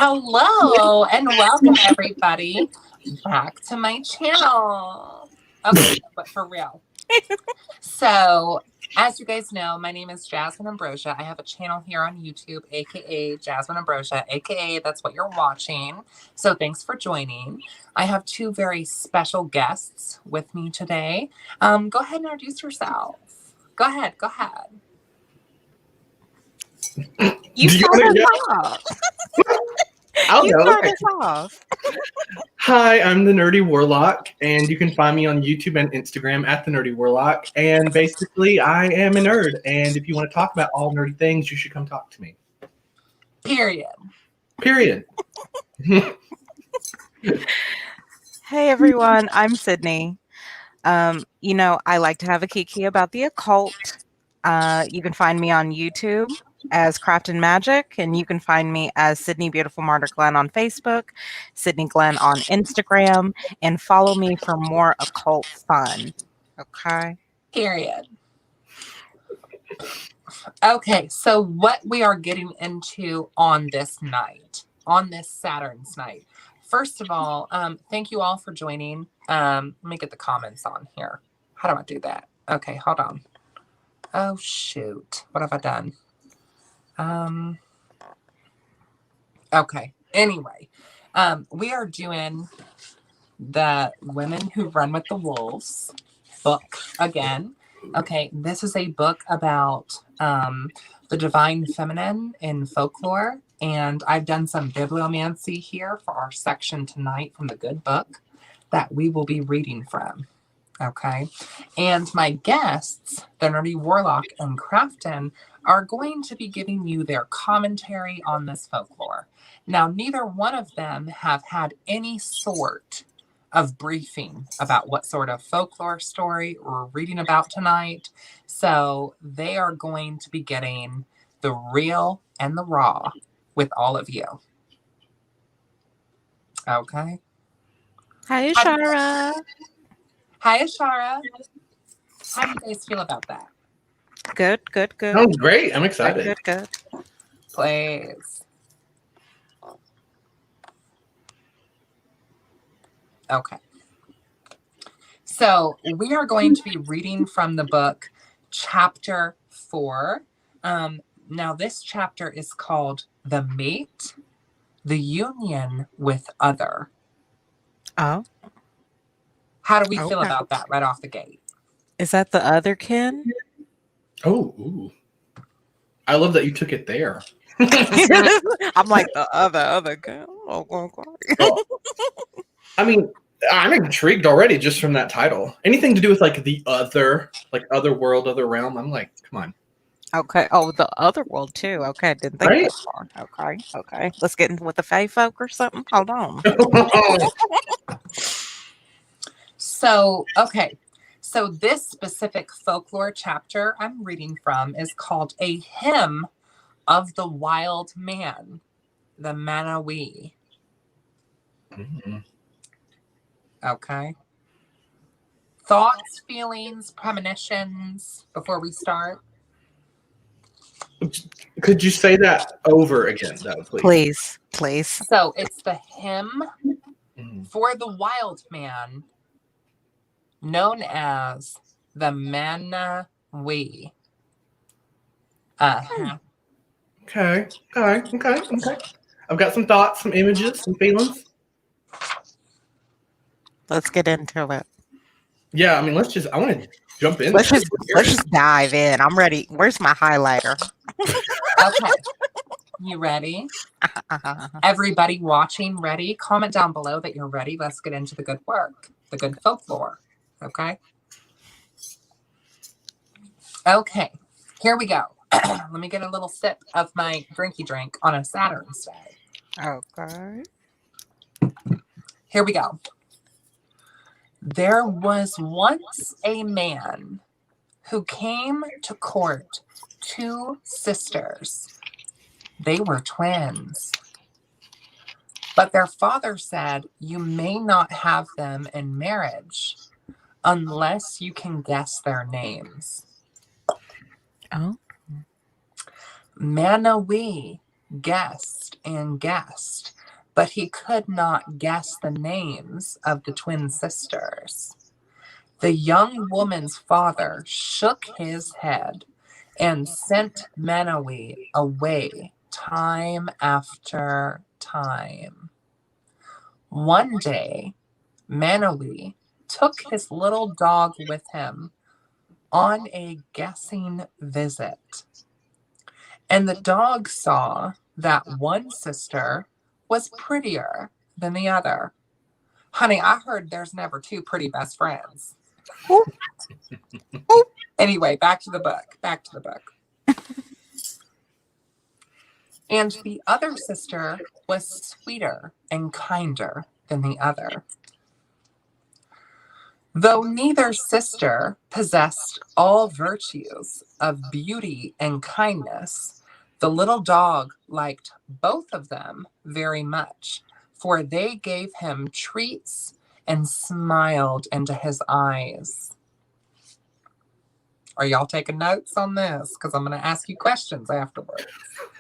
Hello and welcome everybody back to my channel. Okay, but for real. So, as you guys know, my name is Jasmine Ambrosia. I have a channel here on YouTube, aka Jasmine Ambrosia, aka that's what you're watching. So, thanks for joining. I have two very special guests with me today. Go ahead and introduce yourself. Go ahead. You start us off. You start us off. Hi, I'm the Nerdy Warlock, and you can find me on YouTube and Instagram at the Nerdy Warlock. And basically, I am a nerd, and if you want to talk about all nerdy things, you should come talk to me. Period. Hey everyone, I'm Sydney. I like to have a kiki about the occult. You can find me on YouTube as Craft and Magic, and you can find me as Sydney Beautiful Martyr Glenn on Facebook, Sydney Glenn on Instagram, and follow me for more occult fun. Okay? Period. Okay, so what we are getting into on this night, on this Saturn's night. First of all, thank you all for joining. Let me get the comments on here. How do I do that? Okay, hold on. Oh, shoot. What have I done? Okay. Anyway, we are doing the Women Who Run with the Wolves book again. Okay, this is a book about the divine feminine in folklore, and I've done some bibliomancy here for our section tonight from the good book that we will be reading from. Okay, and my guests, the Nerdy Warlock and Crafton, are going to be giving you their commentary on this folklore. Now, neither one of them have had any sort of briefing about what sort of folklore story we're reading about tonight. So they are going to be getting the real and the raw with all of you. Okay. Hi, Ashara. Hi, Ashara. How do you guys feel about that? Good. Oh, great. I'm excited. Good. Please. Okay. So we are going to be reading from the book chapter 4. Now this chapter is called The Mate, the Union with Other. Oh. How do we feel about that right off the gate? Is that the other kin? Oh, ooh. I love that you took it there. I'm like the other kin. Well, I mean, I'm intrigued already just from that title. Anything to do with like the other, like other world, other realm. I'm like, come on. Okay. Oh, the other world too. Okay, didn't think that far. Okay. Let's get into with the Fae folk or something. Hold on. So this specific folklore chapter I'm reading from is called A Hymn of the Wild Man, the Manawi. Mm-hmm. Okay. Thoughts, feelings, premonitions before we start? Could you say that over again, though, please? Please. So it's the hymn for the wild man, known as the Manawi. Okay. I've got some thoughts, some images, some feelings. Let's get into it. Yeah, I mean, I want to jump in. Let's just dive in. I'm ready. Where's my highlighter? Okay. You ready? Everybody watching, ready? Comment down below that you're ready. Let's get into the good work, the good folklore. Okay. Okay. Here we go. Let me get a little sip of my drinky drink on a Saturn's day. Okay. Here we go. There was once a man who came to court 2 sisters. They were twins. But their father said, "You may not have them in marriage unless you can guess their names." Oh. Manawi guessed and guessed, but he could not guess the names of the twin sisters. The young woman's father shook his head and sent Manawi away time after time. One day, Manawi took his little dog with him on a guessing visit. And the dog saw that one sister was prettier than the other. Honey, I heard there's never two pretty best friends. Ooh. Ooh. Anyway, back to the book. And the other sister was sweeter and kinder than the other. Though neither sister possessed all virtues of beauty and kindness, the little dog liked both of them very much, for they gave him treats and smiled into his eyes. Are y'all taking notes on this? Because I'm going to ask you questions afterwards.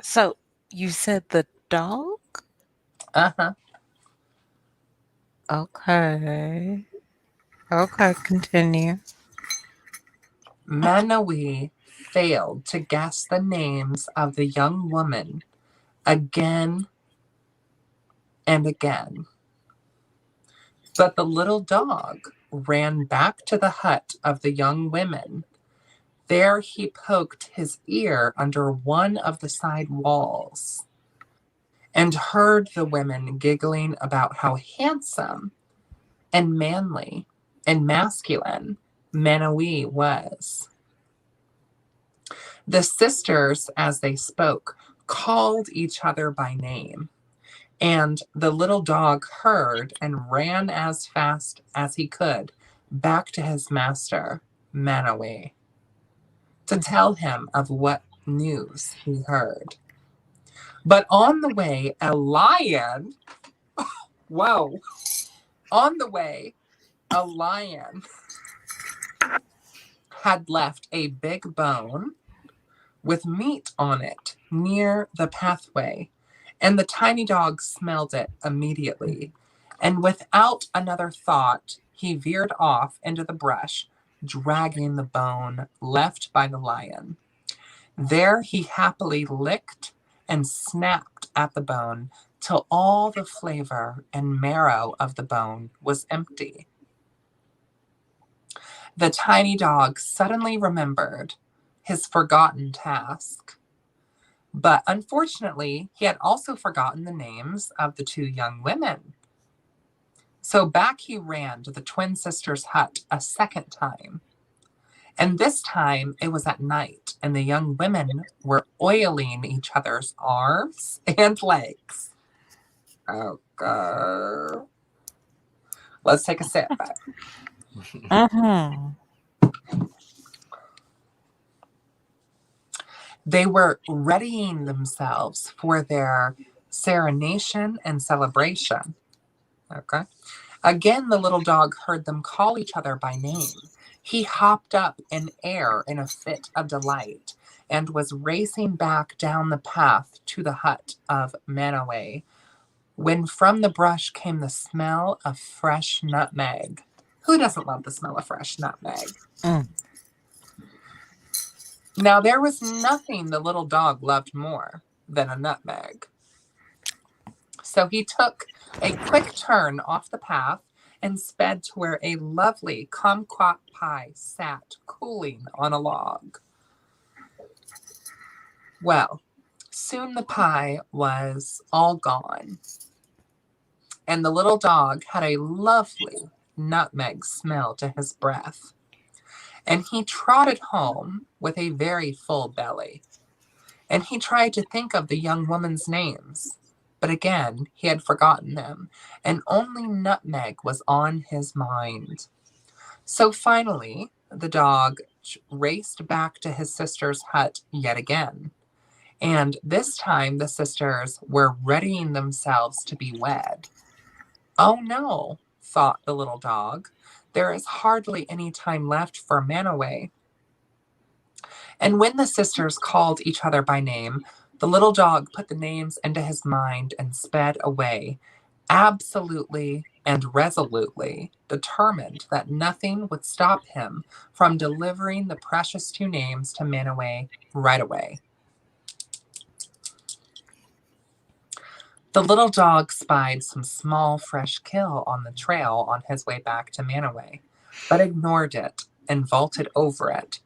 So you said the dog? Uh-huh. Okay. Okay, continue. Manawi failed to guess the names of the young woman again and again. But the little dog ran back to the hut of the young women. There he poked his ear under one of the side walls and heard the women giggling about how handsome and manly and masculine Manawi was. The sisters, as they spoke, called each other by name, and the little dog heard and ran as fast as he could back to his master, Manawi, to tell him of what news he heard. But on the way, a lion, whoa, on the way, a lion had left a big bone with meat on it near the pathway, and the tiny dog smelled it immediately. And without another thought, he veered off into the brush, dragging the bone left by the lion. There he happily licked and snapped at the bone till all the flavor and marrow of the bone was empty. The tiny dog suddenly remembered his forgotten task. But unfortunately, he had also forgotten the names of the two young women. So back he ran to the twin sisters' hut a second time. And this time it was at night, and the young women were oiling each other's arms and legs. Okay. Let's take a sip. Mm-hmm. They were readying themselves for their serenation and celebration. Okay. Again, the little dog heard them call each other by name. He hopped up in air in a fit of delight and was racing back down the path to the hut of Manawi, when from the brush came the smell of fresh nutmeg. Who doesn't love the smell of fresh nutmeg? Mm. Now, there was nothing the little dog loved more than a nutmeg. So he took a quick turn off the path and sped to where a lovely kumquat pie sat cooling on a log. Well, soon the pie was all gone, and the little dog had a lovely nutmeg smell to his breath. And he trotted home with a very full belly. And he tried to think of the young woman's names, but again, he had forgotten them, and only nutmeg was on his mind. So finally, the dog raced back to his sister's hut yet again. And this time, the sisters were readying themselves to be wed. Oh no, thought the little dog. There is hardly any time left for Manawi. And when the sisters called each other by name, The little dog put the names into his mind and sped away, absolutely and resolutely determined that nothing would stop him from delivering the precious two names to Manaway right away. The little dog spied some small fresh kill on the trail on his way back to Manaway, but ignored it and vaulted over it.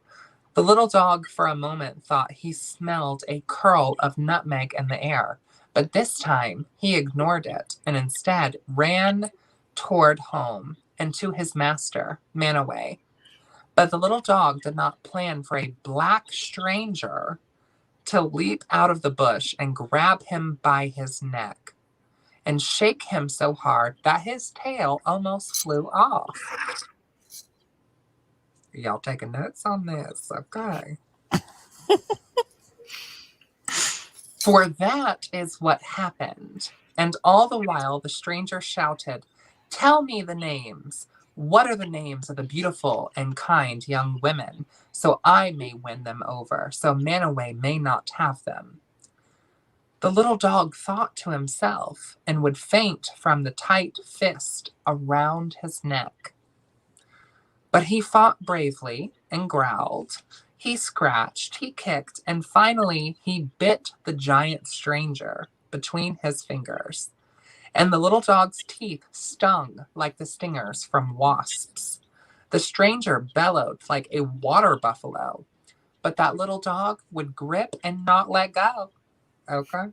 The little dog for a moment thought he smelled a curl of nutmeg in the air, but this time he ignored it and instead ran toward home and to his master, Manaway. But the little dog did not plan for a black stranger to leap out of the bush and grab him by his neck and shake him so hard that his tail almost flew off. Y'all taking notes on this, okay? For that is what happened. And all the while the stranger shouted, "Tell me the names. What are the names of the beautiful and kind young women, so I may win them over, so Manaway may not have them?" The little dog thought to himself and would faint from the tight fist around his neck. But he fought bravely and growled. He scratched, he kicked, and finally he bit the giant stranger between his fingers. And the little dog's teeth stung like the stingers from wasps. The stranger bellowed like a water buffalo, but that little dog would grip and not let go. Okay.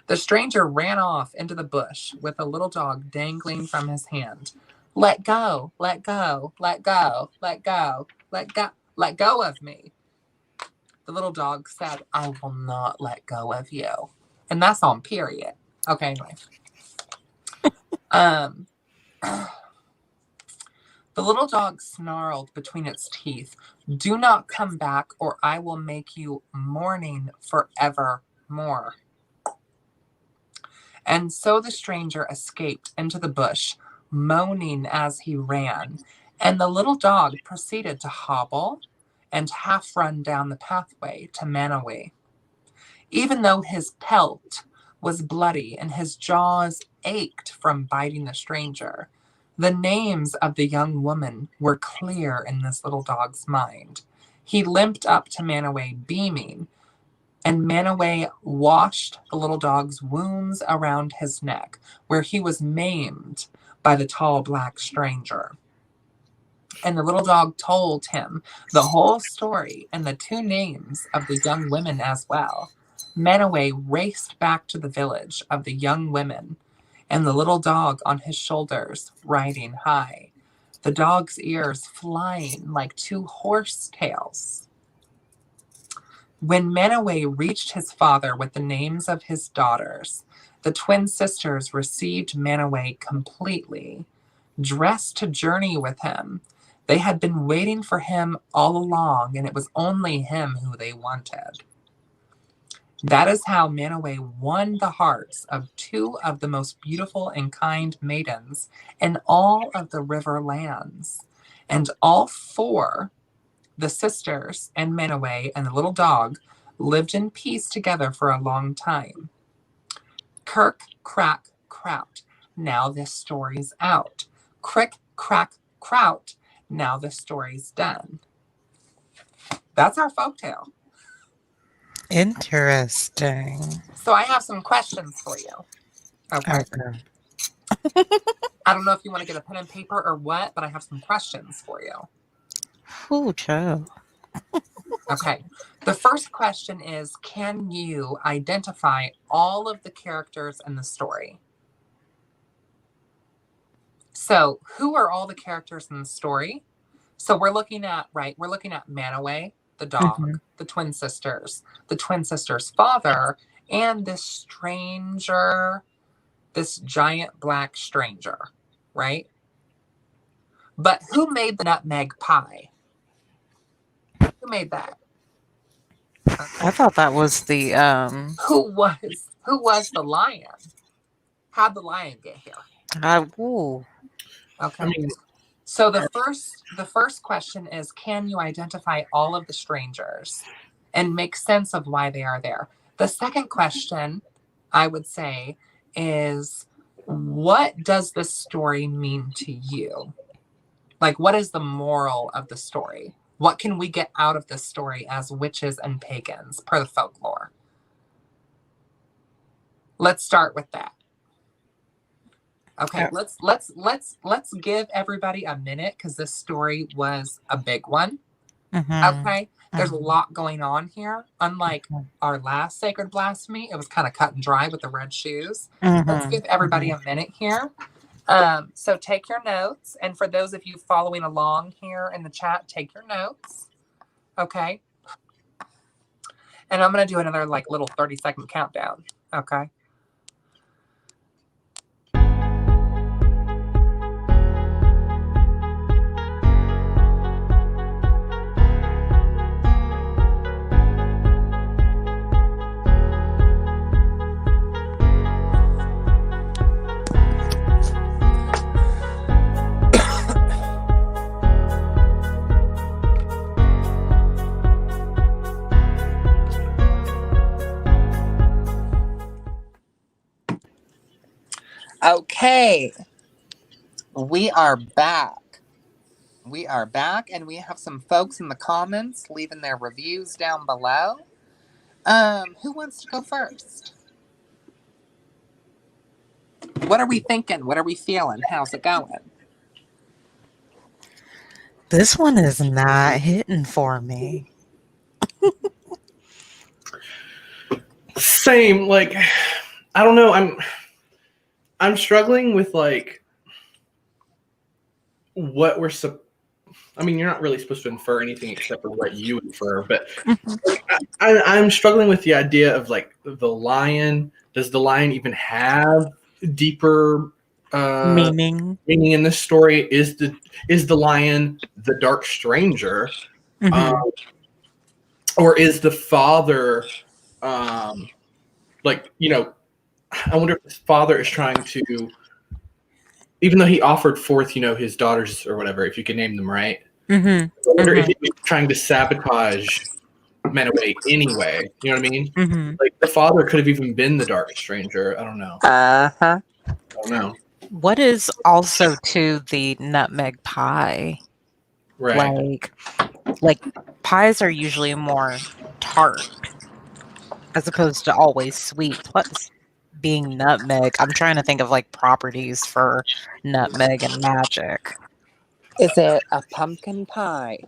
The stranger ran off into the bush with the little dog dangling from his hand. "Let go, let go, let go, let go, let go of me." The little dog said, "I will not let go of you." And that's on period. Okay, anyway. The little dog snarled between its teeth, "Do not come back or I will make you mourning forevermore." And so the stranger escaped into the bush, moaning as he ran, and the little dog proceeded to hobble and half run down the pathway to Manaway. Even though his pelt was bloody and his jaws ached from biting the stranger, the names of the young woman were clear in this little dog's mind. He limped up to Manaway beaming, and Manaway washed the little dog's wounds around his neck, where he was maimed by the tall black stranger. And the little dog told him the whole story and the two names of the young women as well. Manaway raced back to the village of the young women, and the little dog on his shoulders, riding high, the dog's ears flying like two horse tails. When Manaway reached his father with the names of his daughters, the twin sisters received Manaway completely, dressed to journey with him. They had been waiting for him all along, and it was only him who they wanted. That is how Manaway won the hearts of two of the most beautiful and kind maidens in all of the river lands. And all four, the sisters and Manaway and the little dog, lived in peace together for a long time. Kirk, crack, kraut. Now this story's out. Crick, crack, kraut. Now the story's done. That's our folktale. Interesting. So I have some questions for you. Okay. I don't know if you want to get a pen and paper or what, but I have some questions for you. Ooh, Joe. Okay. The first question is, can you identify all of the characters in the story? So who are all the characters in the story? So we're looking at Manaway, the dog, the twin sisters' father, and this stranger, this giant black stranger, right? But who made the nutmeg pie? Who made that? I thought that was the Who was the lion? How'd the lion get here? ooh. Okay. I mean, So the first question is, can you identify all of the strangers and make sense of why they are there? The second question I would say is, what does this story mean to you? Like, what is the moral of the story? What can we get out of this story as witches and pagans per the folklore? Let's start with that. Okay, let's give everybody a minute because this story was a big one. Okay, there's a lot going on here. Unlike our last sacred blasphemy, it was kind of cut and dry with the red shoes. Let's give everybody a minute here. So take your notes, and for those of you following along here in the chat, take your notes. Okay, and I'm gonna do another like little 30-second countdown. Okay. Okay, we are back. We are back, and we have some folks in the comments leaving their reviews down below. Who wants to go first? What are we thinking? What are we feeling? How's it going? This one is not hitting for me. Same. Like, I don't know. I'm struggling with like what we're I mean, you're not really supposed to infer anything except for what you infer, but I'm struggling with the idea of like the lion. Does the lion even have deeper Meaning in this story? Is the lion the dark stranger, or is the father like, you know, I wonder if his father is trying to, even though he offered forth, you know, his daughters or whatever, if you can name them right. I wonder if he was trying to sabotage Manaway anyway. You know what I mean? Like the father could have even been the dark stranger. I don't know. I don't know. what is also to the nutmeg pie? Right. Like pies are usually more tart as opposed to always sweet. Plus, being nutmeg, I'm trying to think of like properties for nutmeg and magic. Is it a pumpkin pie?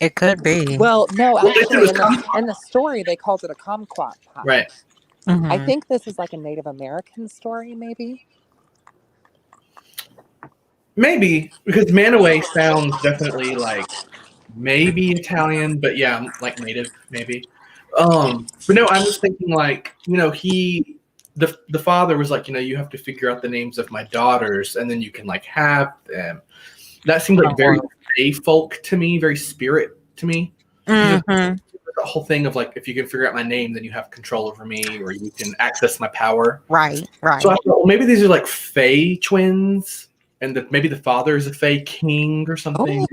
It could be. Well, no, actually, in the story, they called it a kumquat pie. Right. I think this is like a Native American story, maybe. Maybe, because Manaway sounds definitely like maybe Italian, but yeah, like native, maybe. But no, I'm just thinking like, you know, the father was like, you know, you have to figure out the names of my daughters and then you can like have them. That seems like very fae folk to me, very spirit to me. The whole thing of like, if you can figure out my name, then you have control over me or you can access my power. Right. So I thought, well, maybe these are like fae twins. And maybe the father is a fae king or something,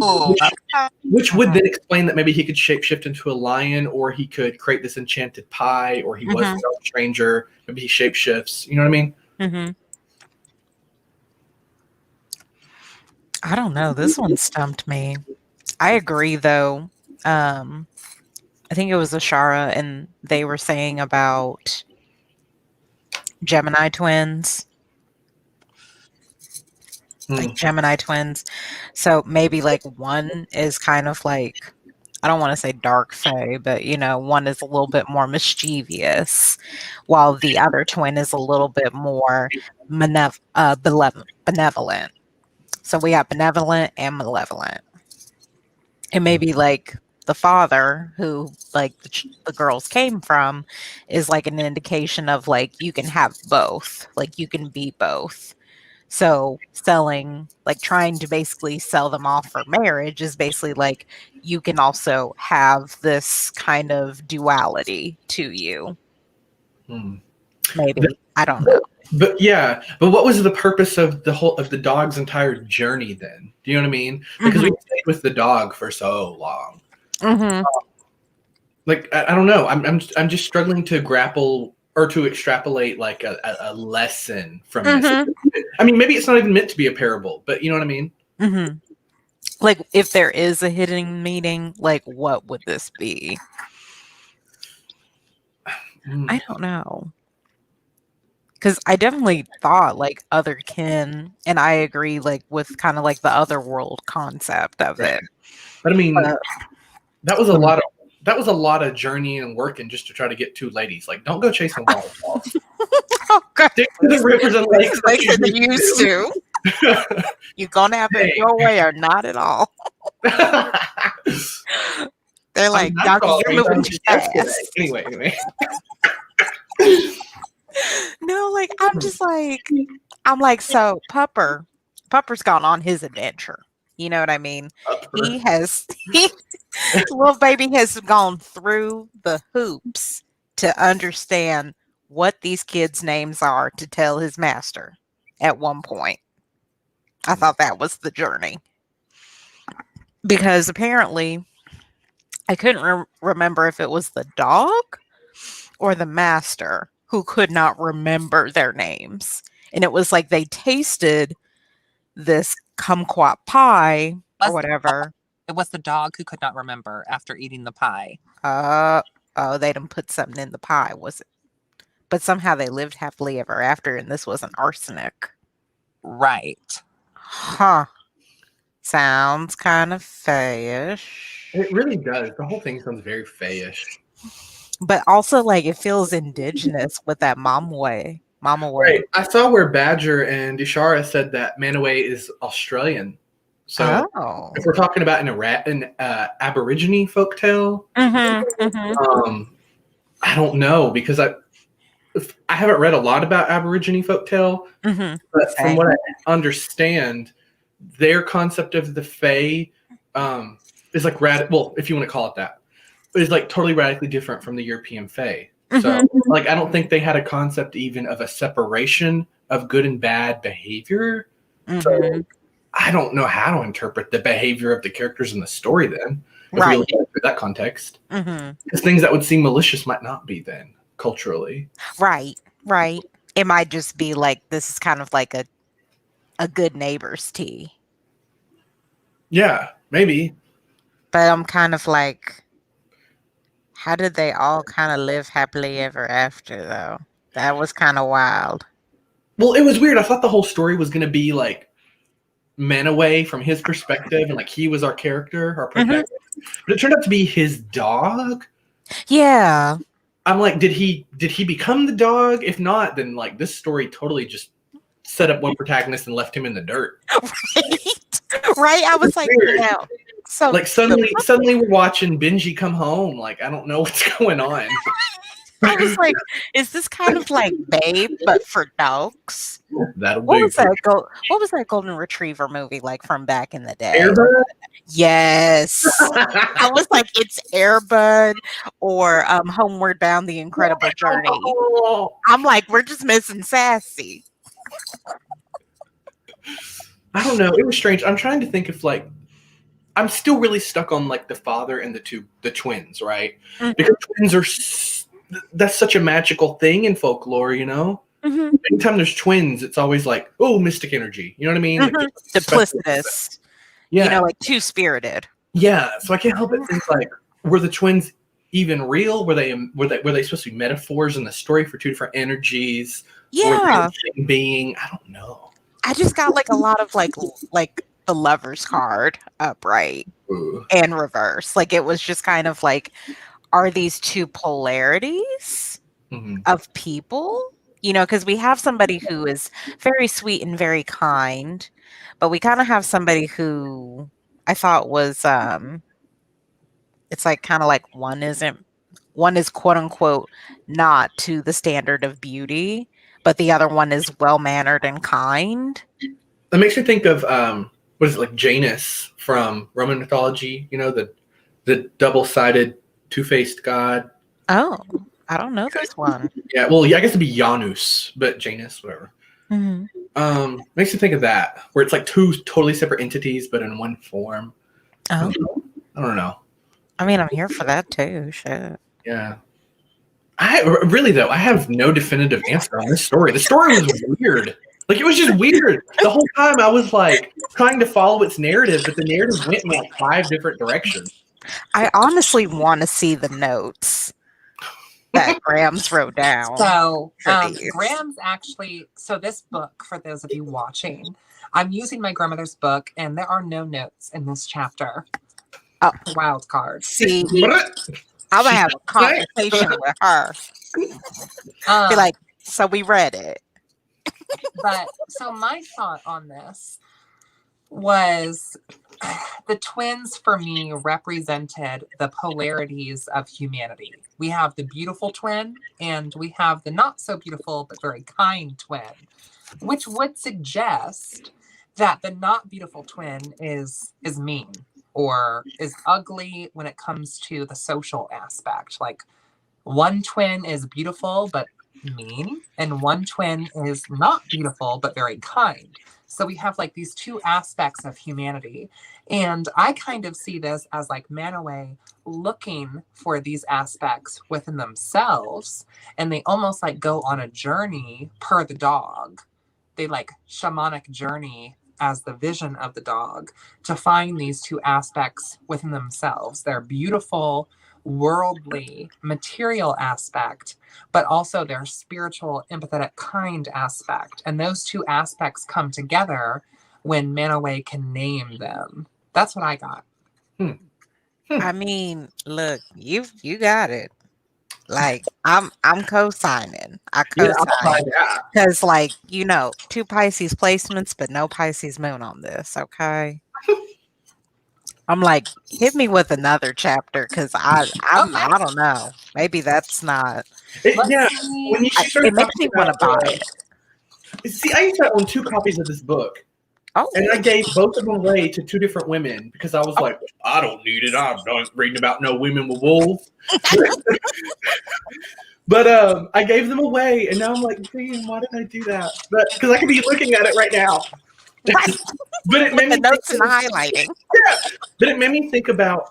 which would then explain that maybe he could shapeshift into a lion, or he could create this enchanted pie, or he was a dark stranger. Maybe he shapeshifts. You know what I mean? I don't know. This one stumped me. I agree, though. I think it was Ashara, and they were saying about Gemini twins. Like Gemini twins. So maybe like one is kind of like, I don't want to say dark fae, but you know, one is a little bit more mischievous, while the other twin is a little bit more benevolent. So we have benevolent and malevolent. And maybe like the father, who like the girls came from, is like an indication of like you can have both, like you can be both. So selling, like trying to basically sell them off for marriage is basically like you can also have this kind of duality to you. Maybe. I don't know. But yeah, but what was the purpose of the dog's entire journey then? Do you know what I mean? Because we stayed with the dog for so long. like I don't know. I'm just struggling to grapple or to extrapolate like a lesson from this. I mean, maybe it's not even meant to be a parable, but you know what I mean? Mm-hmm. Like, if there is a hidden meaning, like, what would this be? I don't know. Because I definitely thought, like, other kin, and I agree, like, with kind of, like, the other world concept of Right. it. But I mean, But that was a lot of journeying and working just to try to get two ladies. Like, don't go chasing waterfalls. oh, God. Stick to the rivers and lakes. Like they used to. You're going to have it your way or not at all. They're like, Donkey, you're moving too fast. Anyway. No, like, I'm like, so Pupper's gone on his adventure. You know what I mean? Little baby has gone through the hoops to understand what these kids' names are to tell his master at one point. I thought that was the journey. Because apparently, I couldn't remember if it was the dog or the master who could not remember their names. And it was like they tasted this kumquat pie or whatever. It was the dog who could not remember after eating the pie. They didn't put something in the pie, was it? But somehow they lived happily ever after, and this was an arsenic. Right. Huh. Sounds kind of fayish. It really does. The whole thing sounds very fayish. But also, like, it feels indigenous with that mama way. Right. I saw where Badger and Ishara said that Manaway is Australian. So if we're talking about an Aborigine folktale, I don't know, because I haven't read a lot about Aborigine folktale, but from what I understand, their concept of the Fae is like well, if you want to call it that, is like totally radically different from the European Fae. So, like, I don't think they had a concept even of a separation of good and bad behavior. So, I don't know how to interpret the behavior of the characters in the story then, if we look at it through that context. Because things that would seem malicious might not be then, culturally. Right. It might just be like, this is kind of like a good neighbor's tea. Yeah, maybe. But I'm kind of like, how did they all kind of live happily ever after, though? That was kind of wild. Well, it was weird. I thought the whole story was going to be like Manaway from his perspective, and like he was our character, our protector. But it turned out to be his dog. Yeah. I'm like, did he become the dog? If not, then like this story totally just set up one protagonist and left him in the dirt. Right? I was like, so like suddenly we're watching Benji come home. Like, I don't know what's going on. I was like, is this kind of like Babe, but for dogs? What was that golden retriever movie like from back in the day? Air Bud? Yes. I was like, it's Air Bud or Homeward Bound: The Incredible Journey. I'm like, we're just missing Sassy. I don't know. It was strange. I'm trying to think if like I'm still really stuck on like the father and the twins, right? Because twins are that's such a magical thing in folklore, you know? Anytime there's twins, it's always like, oh, mystic energy. You know what I mean? Like, duplicitous. Yeah. You know, like two-spirited. Yeah. So I can't help but think like, were the twins even real? Were they supposed to be metaphors in the story for two different energies? Yeah. Or the being? I don't know. I just got like a lot of like the Lover's card upright and reverse. Like it was just kind of like, are these two polarities of people? You know, because we have somebody who is very sweet and very kind, but we kind of have somebody who I thought was it's like kind of like one is quote unquote not to the standard of beauty, but the other one is well mannered and kind. That makes me think of what is it, like Janus from Roman mythology? You know, the double-sided, two-faced god. Oh, I don't know this one. Yeah, well, yeah, I guess it'd be Janus, but Janus, whatever. Makes me think of that, where it's like two totally separate entities, but in one form. Oh. I don't know. I mean, I'm here for that too. Shit. Yeah. I really though, I have no definitive answer on this story. The story was weird. Like it was just weird. The whole time I was like trying to follow its narrative, but the narrative went in like 5 different directions. I honestly want to see the notes that Grams wrote down. So for these. Graham's actually, so this book, for those of you watching, I'm using my grandmother's book, and there are no notes in this chapter. Oh. Wild card. See, I'm gonna have a conversation with her. Be like, so we read it. But so my thought on this was the twins for me represented the polarities of humanity. We have the beautiful twin and we have the not so beautiful but very kind twin, which would suggest that the not beautiful twin is mean or is ugly when it comes to the social aspect. Like one twin is beautiful but mean, and one twin is not beautiful but very kind. So we have like these two aspects of humanity. And I kind of see this as like Manaway looking for these aspects within themselves. And they almost like go on a journey per the dog. They like shamanic journey as the vision of the dog to find these two aspects within themselves. They're beautiful, worldly, material aspect, but also their spiritual, empathetic, kind aspect. And those two aspects come together when Manaway can name them. That's what I got. I mean, look, you got it. Like I'm co-signing. I co-sign because, like, you know, 2 Pisces placements, but no Pisces moon on this. Okay. I'm like, hit me with another chapter because I don't know. Maybe that's not. When you it makes me want to buy it. See, I used to own 2 copies of this book. Oh. And I gave both of them away to 2 different women because I was like, I don't need it. I'm not reading about no women with wolves. But I gave them away, and now I'm like, damn, why did I do that? But because I could be looking at it right now. But it made me notes and highlighting. Yeah, but it made me think about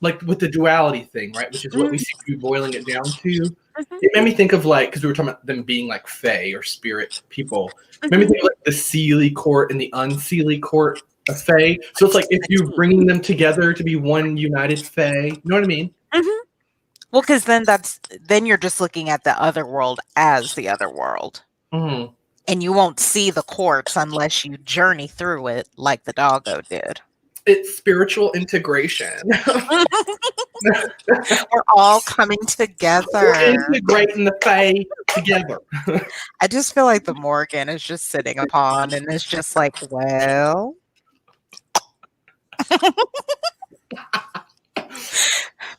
like with the duality thing, right? Which is what we seem to be boiling it down to. It made me think of like, because we were talking about them being like fae or spirit people. It made me think of like the Seelie court and the unseelie court of fae. So it's like if you're bringing them together to be one united fae, you know what I mean? Well, because then you're just looking at the other world as the other world. And you won't see the courts unless you journey through it like the doggo did. It's spiritual integration. We're all coming together. We're integrating the fae together. I just feel like the Morgan is just sitting upon and it's just like, well.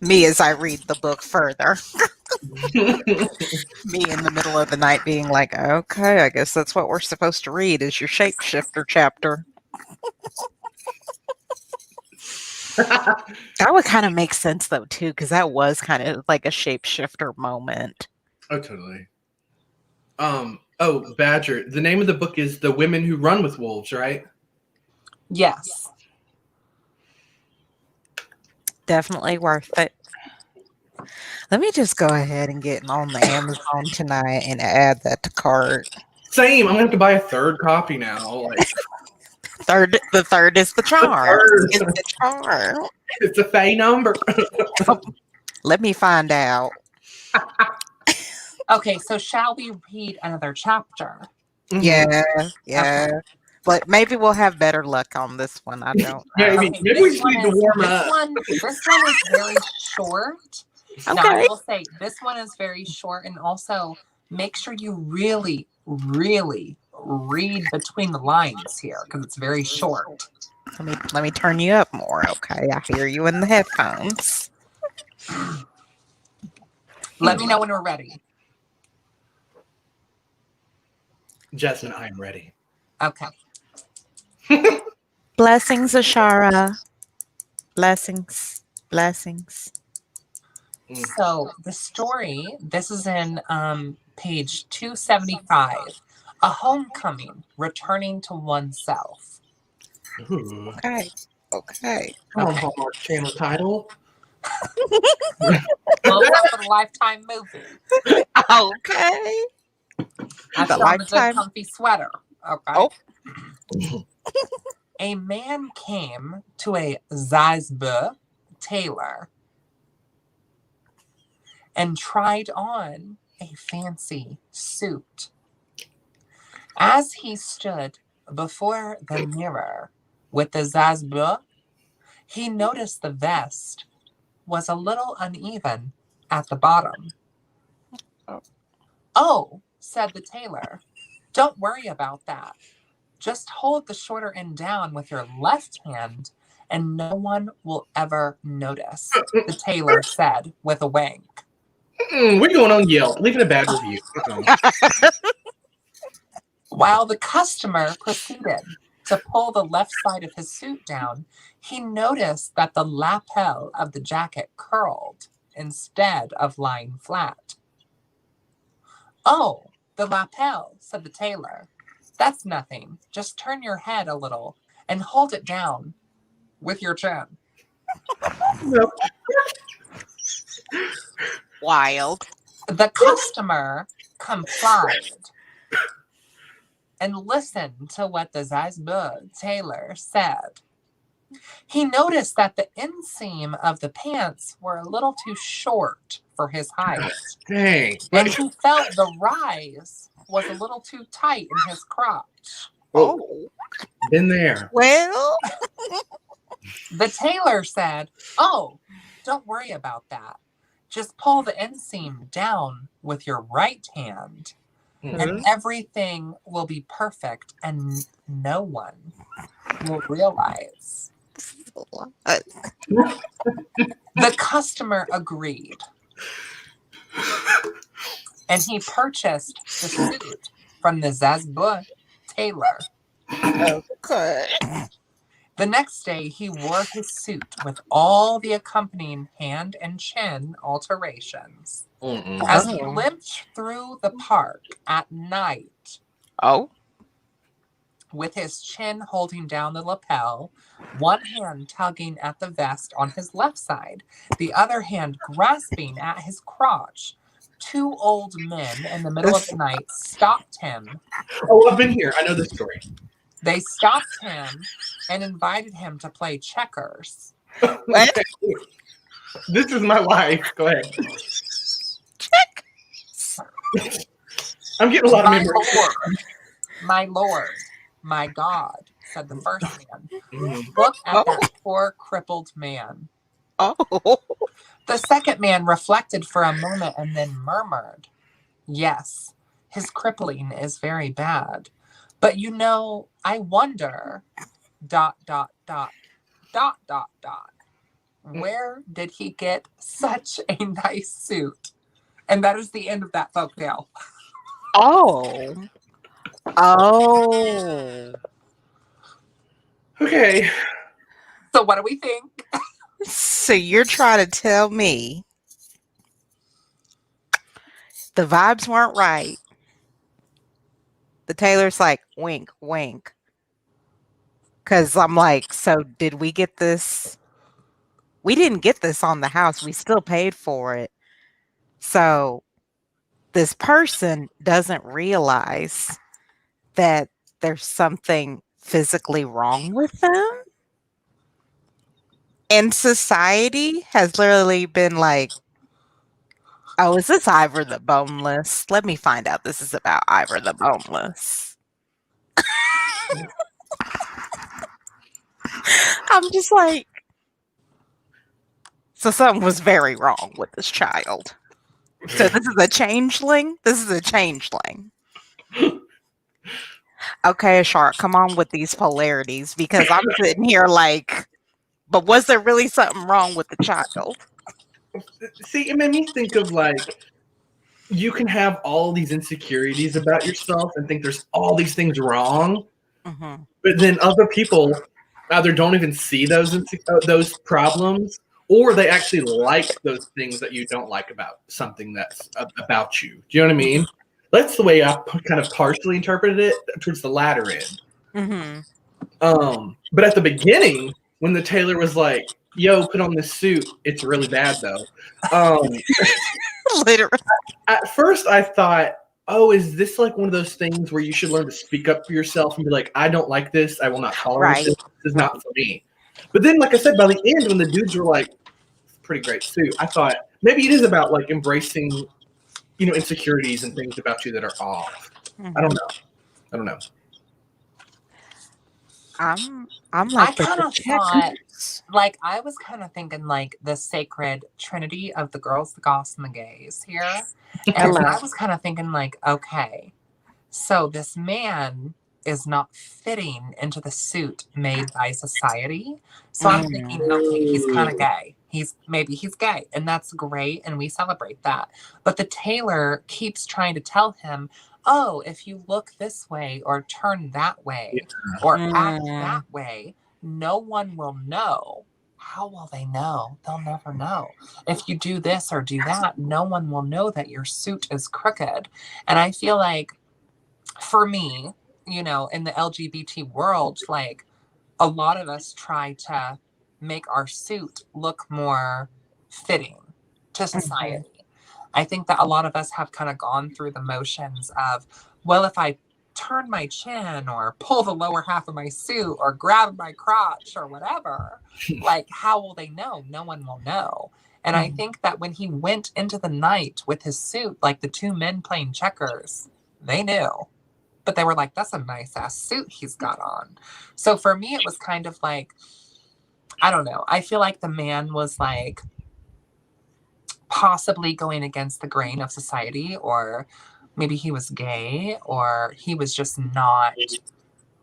Me as I read the book further. Me in the middle of the night being like, okay, I guess that's what we're supposed to read is your shapeshifter chapter. That would kind of make sense though too, because that was kind of like a shapeshifter moment. Oh, totally. Oh, Badger. The name of the book is The Women Who Run with Wolves, right? Yes. Definitely worth it. Let me just go ahead and get on the Amazon tonight and add that to cart. Same. I'm gonna have to buy a 3rd copy now. Like the third is the charm. It's the charm. It's a fae number. Let me find out. Okay, so shall we read another chapter? Yeah. Okay. But maybe we'll have better luck on this one. I don't know. Maybe we just need to warm up. This one is very short. Okay. Now, I will say this one is very short, and also make sure you really, really read between the lines here because it's very short. Let me turn you up more. Okay, I hear you in the headphones. Let me know when we're ready. Jasmine, I am ready. Okay. Blessings, Ashara. Blessings. So the story, this is in page 275. A homecoming, returning to oneself. Ooh. Okay. Hallmark Channel title. Woke up with a Lifetime movie. Okay. I The found a good Lifetime. comfy sweater. Okay. Oh. A man came to a Zazbe tailor and tried on a fancy suit. As he stood before the mirror with the Zazbe, he noticed the vest was a little uneven at the bottom. Oh, said the tailor, don't worry about that. Just hold the shorter end down with your left hand and no one will ever notice, the tailor said with a wink. We're going on Yelp, leaving a bad review. While the customer proceeded to pull the left side of his suit down, he noticed that the lapel of the jacket curled instead of lying flat. Oh, the lapel, said the tailor. That's nothing. Just turn your head a little and hold it down with your chin. No. Wild. The customer complied and listened to what the Zazbe tailor said. He noticed that the inseam of the pants were a little too short for his height. Dang. And he felt the rise was a little too tight in his crotch. Oh, been there. Well, The tailor said, oh, don't worry about that. Just pull the inseam down with your right hand and everything will be perfect and no one will realize. The customer agreed. And he purchased the suit from the Zazbe tailor. okay. The next day, he wore his suit with all the accompanying hand and chin alterations. As he limped through the park at night, with his chin holding down the lapel, one hand tugging at the vest on his left side, the other hand grasping at his crotch, two old men in the middle of the night stopped him. Oh, I've been here. I know this story. They stopped him and invited him to play checkers. What? This is my life. Go ahead. I'm getting a lot of memories. My Lord, my God, said the first man. Look at that poor crippled man. Oh. The second man reflected for a moment and then murmured, yes, his crippling is very bad. But you know, I wonder, ... Where did he get such a nice suit? And that is the end of that folktale. Oh. Oh. Okay. So what do we think? So you're trying to tell me the vibes weren't right. The tailor's like, wink, wink. Because I'm like, so did we get this? We didn't get this on the house. We still paid for it. So this person doesn't realize that there's something physically wrong with them. And society has literally been like, oh, is this Ivor the Boneless? Let me find out this is about Ivor the Boneless. I'm just like, so something was very wrong with this child. So this is a changeling? This is a changeling. Okay, Shark, come on with these polarities because I'm sitting here like, but was there really something wrong with the child? See, it made me think of like, you can have all these insecurities about yourself and think there's all these things wrong, but then other people either don't even see those problems, or they actually like those things that you don't like about something that's about you. Do you know what I mean? That's the way I kind of partially interpreted it towards the latter end. But at the beginning, when the tailor was like, yo, put on this suit. It's really bad though. Um, Literally. at first, I thought, oh, is this like one of those things where you should learn to speak up for yourself and be like, I don't like this. I will not tolerate Right. this. This is not for me. But then, like I said, by the end, when the dudes were like, pretty great suit, I thought maybe it is about like embracing, insecurities and things about you that are off. I don't know. I don't know. I'm I like the kind of thought, checkers. like, I was kind of thinking, like, the sacred trinity of the girls, the goths, and the gays here. And Hello. I was kind of thinking, like, okay, so this man is not fitting into the suit made by society. So I'm thinking, okay, he's kind of gay. Maybe he's gay, and that's great, and we celebrate that. But the tailor keeps trying to tell him, oh, if you look this way or turn that way or act that way, no one will know. How will they know? They'll never know. If you do this or do that, no one will know that your suit is crooked. And I feel like for me, in the LGBT world, like a lot of us try to make our suit look more fitting to society. I think that a lot of us have kind of gone through the motions of, well, if I turn my chin or pull the lower half of my suit or grab my crotch or whatever, like, how will they know? No one will know. And I think that when he went into the night with his suit, like the two men playing checkers, they knew. But they were like, that's a nice ass suit he's got on. So for me, it was kind of like, I don't know. I feel like the man was like possibly going against the grain of society, or maybe he was gay, or he was just not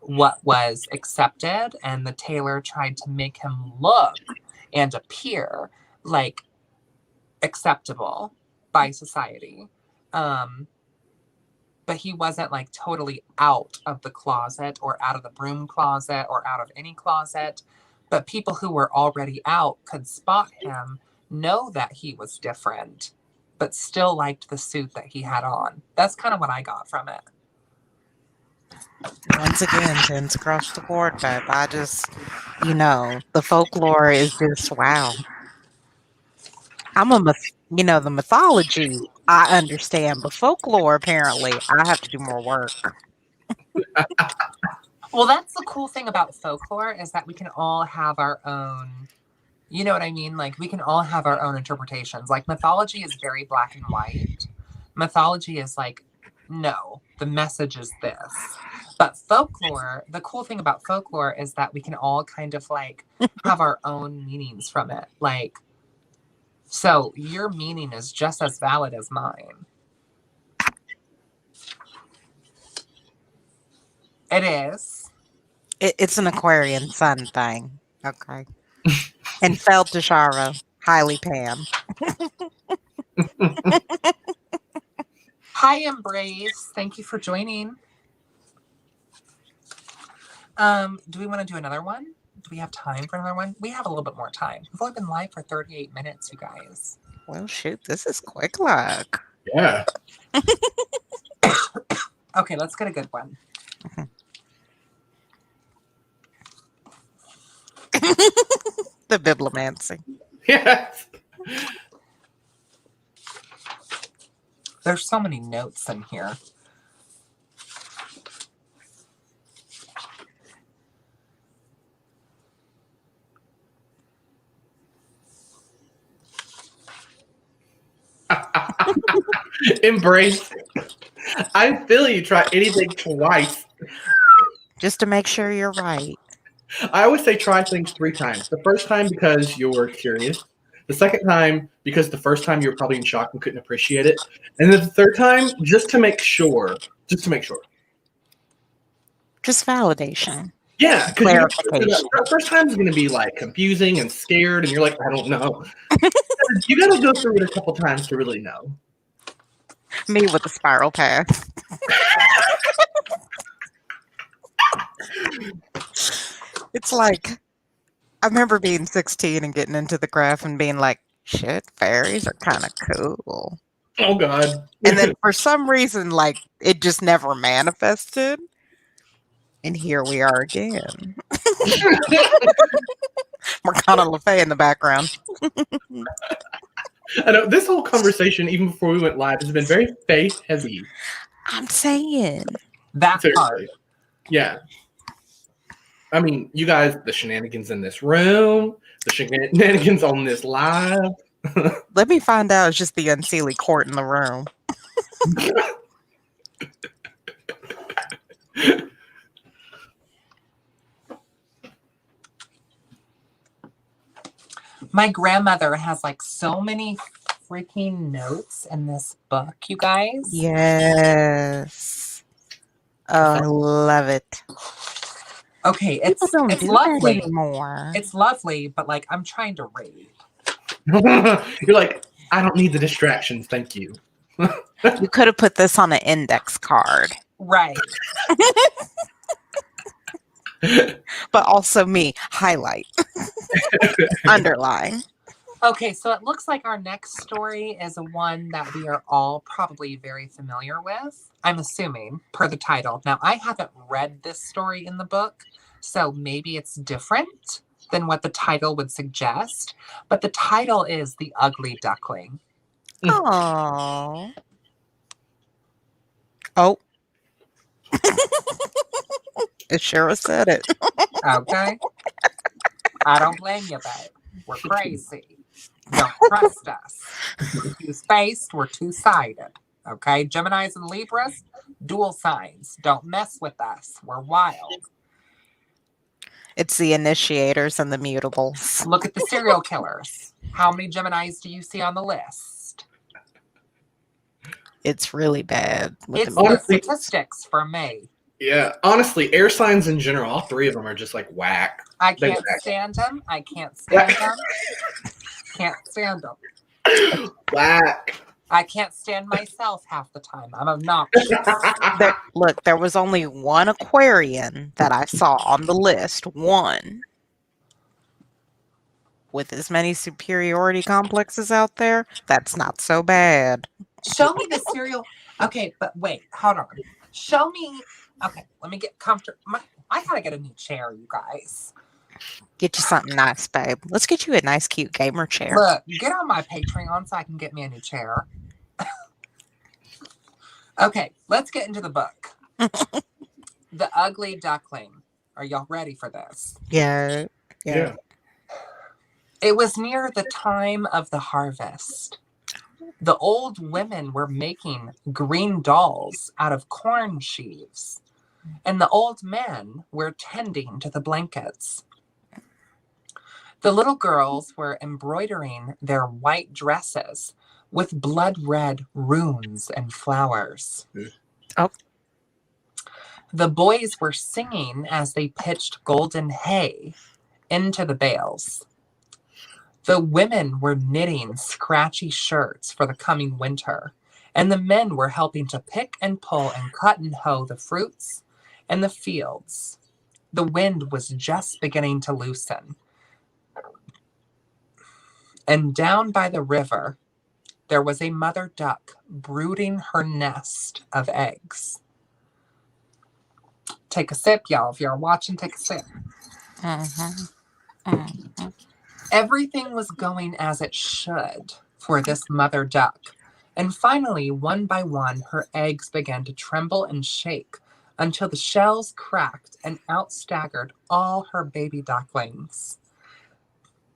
what was accepted. And the tailor tried to make him look and appear like acceptable by society. But he wasn't like totally out of the closet or out of the broom closet or out of any closet. But people who were already out could spot him, know that he was different, but still liked the suit that he had on. That's kind of what I got from it. Once again, tends across the board, but I just, the folklore is just wow. The mythology I understand, but folklore apparently I have to do more work. Well, that's the cool thing about folklore, is that we can all have our own, you know what I mean? Like, we can all have our own interpretations. Like, mythology is very black and white. Mythology is like, no, the message is this. But folklore, the cool thing about folklore is that we can all kind of like have our own meanings from it. Like, so your meaning is just as valid as mine. It is. It's an Aquarian sun thing. Okay. And Feltashara, highly Pam. Hi, Embrace. Thank you for joining. Do we want to do another one? Do we have time for another one? We have a little bit more time. We've only been live for 38 minutes, you guys. Well, shoot, this is quick luck. Yeah. Okay, let's get a good one. The bibliomancy. Yes. There's so many notes in here. Embrace. I feel you try anything twice. Just to make sure you're right. I always say try things 3 times. The first time because you're curious. The second time because the first time you were probably in shock and couldn't appreciate it. And then the third time just to make sure. Just to make sure. Just validation. Yeah, Clarification. the first time is going to be like confusing and scared, and you're like, I don't know. You got to go through it a couple times to really know. Me with the spiral path. It's like, I remember being 16 and getting into the craft and being like, shit, fairies are kind of cool. Oh, God. And then for some reason, like, it just never manifested. And here we are again. Morgana Le Fay in the background. I know this whole conversation, even before we went live, has been very faith heavy. I'm saying. That part. Seriously. Yeah. I mean, you guys, the shenanigans in this room, the shenanigans on this live. Let me find out it's just the unseelie court in the room. My grandmother has like so many freaking notes in this book, you guys. Yes. Oh, I love it. Okay, it's People don't do lovely. that anymore. It's lovely, but like I'm trying to read. You're like, I don't need the distractions, thank you. You could have put this on an index card. Right. But also me, highlight, underline. Okay, so it looks like our next story is one that we are all probably very familiar with. I'm assuming, per the title. Now, I haven't read this story in the book, so maybe it's different than what the title would suggest. But the title is The Ugly Duckling. Oh. Oh. It sure said it. Okay? I don't blame you, babe. We're crazy. Don't trust us. We're two-spaced. We're two-sided. Okay? Geminis and Libras, dual signs. Don't mess with us. We're wild. It's the initiators and the mutables. Look at the serial killers. How many Geminis do you see on the list? It's really bad. It's the statistics for me. Yeah, honestly, air signs in general, all three of them are just like whack. I can't stand them. I can't stand them. Can't stand them. Whack. I can't stand myself half the time. I'm obnoxious. Look, there was only one Aquarian that I saw on the list. One. With as many superiority complexes out there, that's not so bad. Show me the serial. Okay, but wait, hold on. Show me. Okay, let me get comfortable. I gotta get a new chair, you guys. Get you something nice, babe. Let's get you a nice, cute gamer chair. Look, get on my Patreon so I can get me a new chair. Okay, let's get into the book. The Ugly Duckling. Are y'all ready for this? Yeah. It was near the time of the harvest. The old women were making green dolls out of corn sheaves, and the old men were tending to the blankets. The little girls were embroidering their white dresses with blood red runes and flowers. Oh. The boys were singing as they pitched golden hay into the bales. The women were knitting scratchy shirts for the coming winter, and the men were helping to pick and pull and cut and hoe the fruits and the fields. The wind was just beginning to loosen. And down by the river, there was a mother duck brooding her nest of eggs. Take a sip, y'all. If you're watching, take a sip. Mm-hmm. Mm-hmm. Everything was going as it should for this mother duck. And finally, one by one, her eggs began to tremble and shake until the shells cracked and out staggered all her baby ducklings.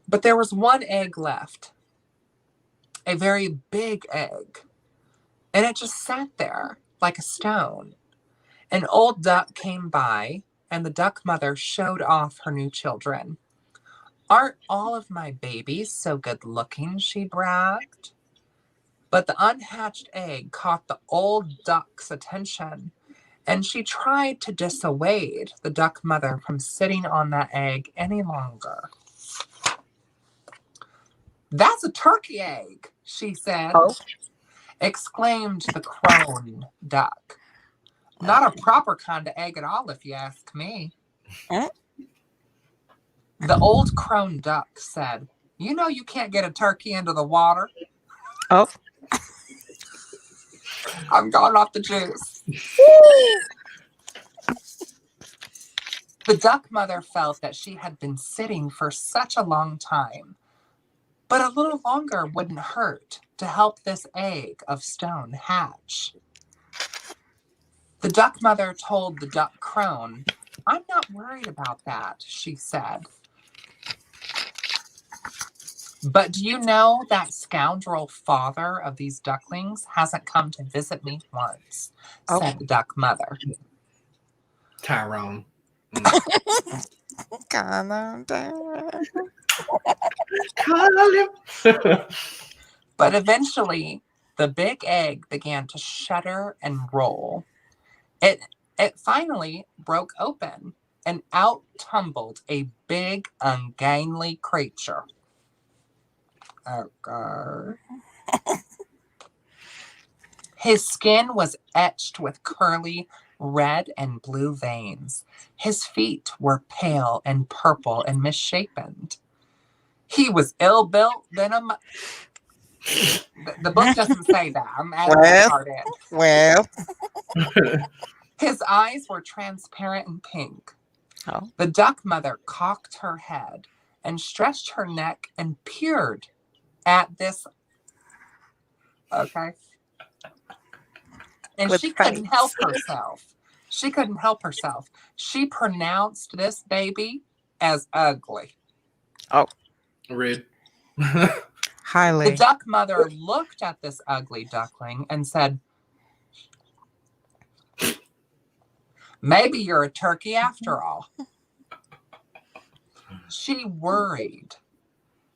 But there was one egg left, a very big egg, and it just sat there like a stone. An old duck came by, and the duck mother showed off her new children. Aren't all of my babies so good looking, she bragged. But the unhatched egg caught the old duck's attention, and she tried to dissuade the duck mother from sitting on that egg any longer. That's a turkey egg, she said, exclaimed the crone duck. Not a proper kind of egg at all, if you ask me. The old crone duck said, "You know you can't get a turkey into the water." Oh. I'm going off the juice. The duck mother felt that she had been sitting for such a long time, but a little longer wouldn't hurt to help this egg of stone hatch. The duck mother told the duck crone, "I'm not worried about that," she said. "But do you know that scoundrel father of these ducklings hasn't come to visit me once," said the duck mother. Tyrone. Call him. But eventually, the big egg began to shudder and roll. It finally broke open, and out tumbled a big, ungainly creature. Okay. His skin was etched with curly red and blue veins. His feet were pale and purple and misshapen. He was ill-built than a... The book doesn't say that. I'm adding that part in. Well. His eyes were transparent and pink. Oh. The duck mother cocked her head and stretched her neck and peered at this. Okay. And With she couldn't face. help herself. She couldn't help herself. She pronounced this baby as ugly. Oh. Rude. Highly. The duck mother looked at this ugly duckling and said, "Maybe you're a turkey after all." She worried.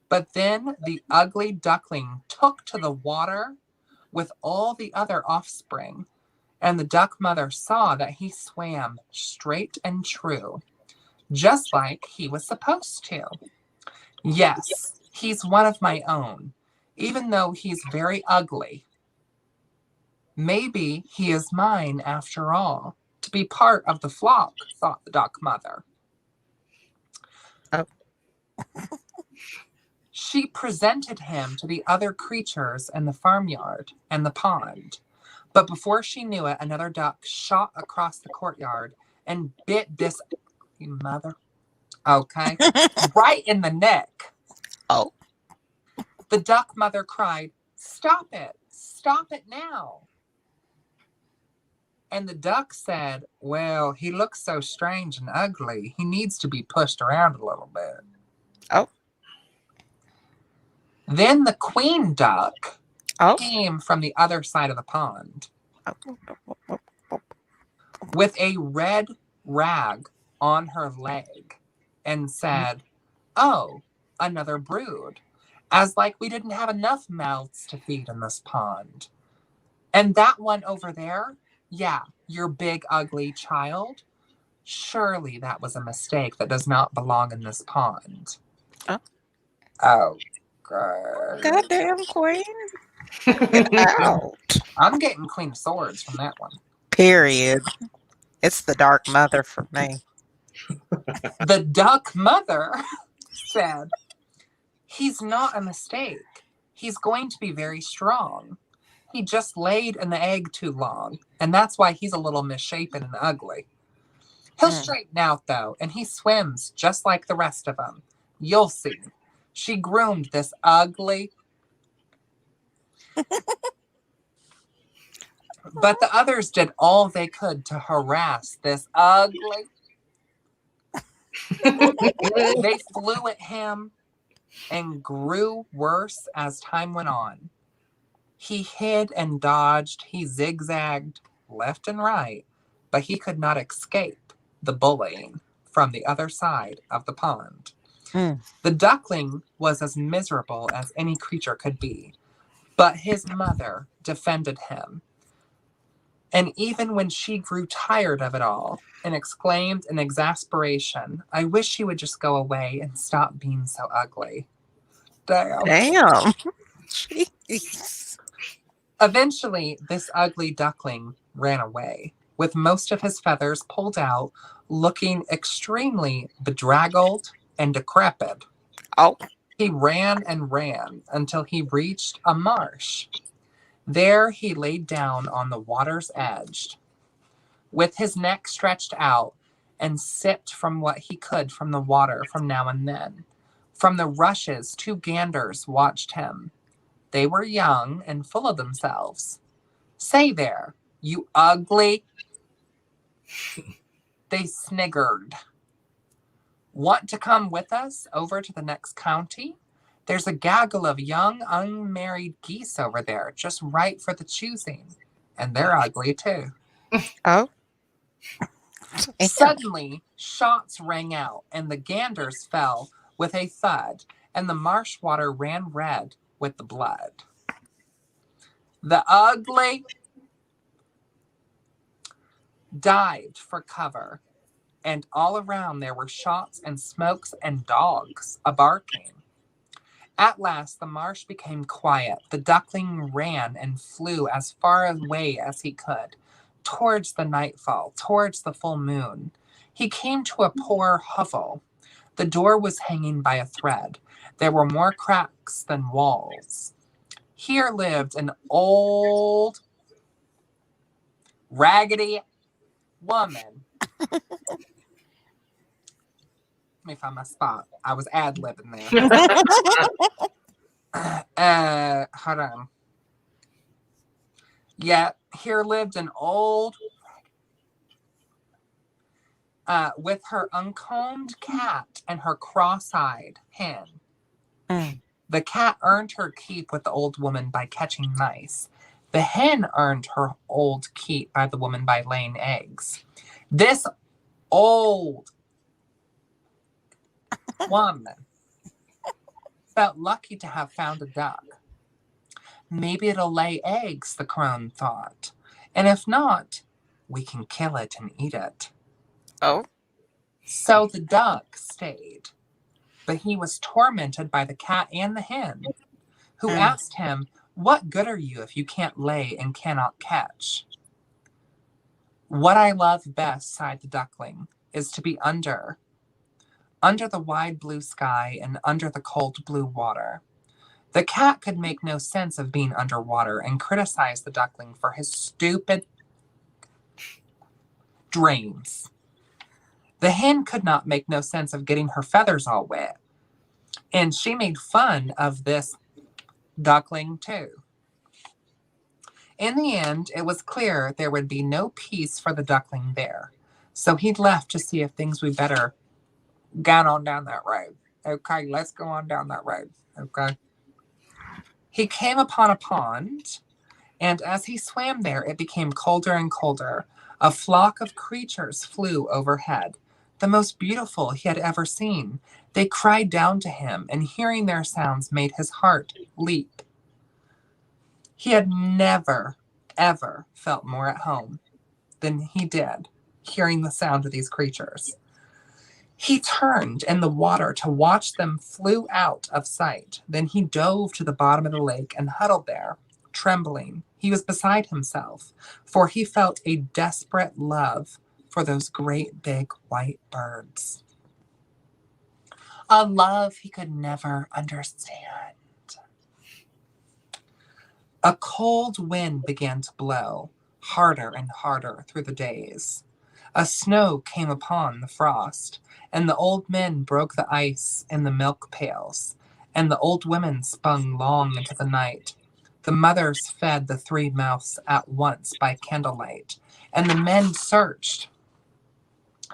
But then the ugly duckling took to the water with all the other offspring, and the duck mother saw that he swam straight and true, just like he was supposed to. "Yes, he's one of my own, even though he's very ugly. Maybe he is mine after all, to be part of the flock," thought the duck mother. Oh. She presented him to the other creatures in the farmyard and the pond. But before she knew it, another duck shot across the courtyard and bit this mother, okay, right in the neck. Oh. The duck mother cried, "Stop it! Stop it now!" And the duck said, "Well, he looks so strange and ugly. He needs to be pushed around a little bit." Oh. Then the queen duck Oh. came from the other side of the pond Oh. with a red rag on her leg and said, "Oh, another brood. As like we didn't have enough mouths to feed in this pond. And that one over there, yeah, your big ugly child, surely that was a mistake that does not belong in this pond." Oh. Oh, God. Goddamn queen. Get out. I'm getting Queen of Swords from that one. Period. It's the dark mother for me. The duck mother said, "He's not a mistake. He's going to be very strong. He just laid in the egg too long, and that's why he's a little misshapen and ugly. He'll straighten out, though, and he swims just like the rest of them. You'll see." She groomed this ugly... But the others did all they could to harass this ugly... They flew at him and grew worse as time went on. He hid and dodged, he zigzagged left and right, but he could not escape the bullying from the other side of the pond. The duckling was as miserable as any creature could be, but his mother defended him. And even when she grew tired of it all and exclaimed in exasperation, "I wish he would just go away and stop being so ugly." Damn. Jeez. Eventually, this ugly duckling ran away, with most of his feathers pulled out, looking extremely bedraggled and decrepit. Oh. He ran and ran until he reached a marsh. There he laid down on the water's edge, with his neck stretched out and sipped from what he could from the water from now and then. From the rushes, 2 ganders watched him. They were young and full of themselves. "Say there, you ugly," they sniggered. "Want to come with us over to the next county? There's a gaggle of young unmarried geese over there, just right for the choosing. And they're ugly too." Oh. Suddenly, shots rang out, and the ganders fell with a thud, and the marsh water ran red with the blood. The ugly dived for cover, and all around there were shots and smokes and dogs a-barking. At last the marsh became quiet. The duckling ran and flew as far away as he could, towards the nightfall, towards the full moon. He came to a poor hovel. The door was hanging by a thread. There were more cracks than walls. Here lived an old, raggedy woman. Let me find my spot. I was ad-libbing there. Hold on. Yeah, here lived an old, with her uncombed cat and her cross-eyed hen. Mm. The cat earned her keep with the old woman by catching mice. The hen earned her old keep by the woman by laying eggs. This old woman felt lucky to have found a duck. Maybe it'll lay eggs, the crone thought. And if not, we can kill it and eat it. Oh. So the duck stayed, but he was tormented by the cat and the hen, who asked him, "What good are you if you can't lay and cannot catch?" "What I love best," sighed the duckling, "is to be under the wide blue sky and under the cold blue water." The cat could make no sense of being underwater and criticized the duckling for his stupid dreams. The hen could not make no sense of getting her feathers all wet, and she made fun of this duckling too. In the end, it was clear there would be no peace for the duckling there, so he left to see if things would better get on down that road. Okay, let's go on down that road. Okay. He came upon a pond, and as he swam there, it became colder and colder. A flock of creatures flew overhead, the most beautiful he had ever seen. They cried down to him, and hearing their sounds made his heart leap. He had never, ever felt more at home than he did hearing the sound of these creatures. He turned in the water to watch them flew out of sight. Then he dove to the bottom of the lake and huddled there, trembling. He was beside himself, for he felt a desperate love for those great big white birds. A love he could never understand. A cold wind began to blow, harder and harder through the days. A snow came upon the frost, and the old men broke the ice in the milk pails, and the old women spun long into the night. The mothers fed the 3 mouths at once by candlelight, and the men searched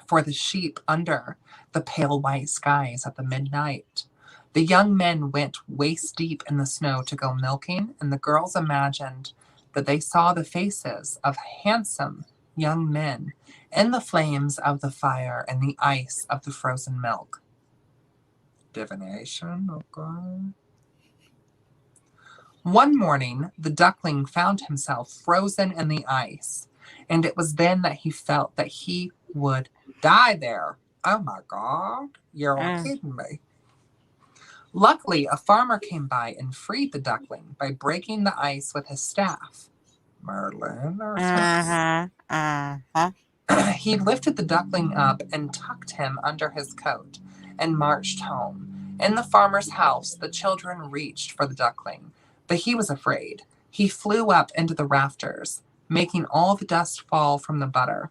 for the sheep under the pale white skies at the midnight. The young men went waist deep in the snow to go milking, and the girls imagined that they saw the faces of handsome young men in the flames of the fire and the ice of the frozen milk. Divination, okay. One morning, the duckling found himself frozen in the ice, and it was then that he felt that he would die there. Oh my God, you're kidding me. Luckily, a farmer came by and freed the duckling by breaking the ice with his staff. Merlin or something. He lifted the duckling up and tucked him under his coat and marched home. In the farmer's house, the children reached for the duckling, but he was afraid. He flew up into the rafters, making all the dust fall from the butter.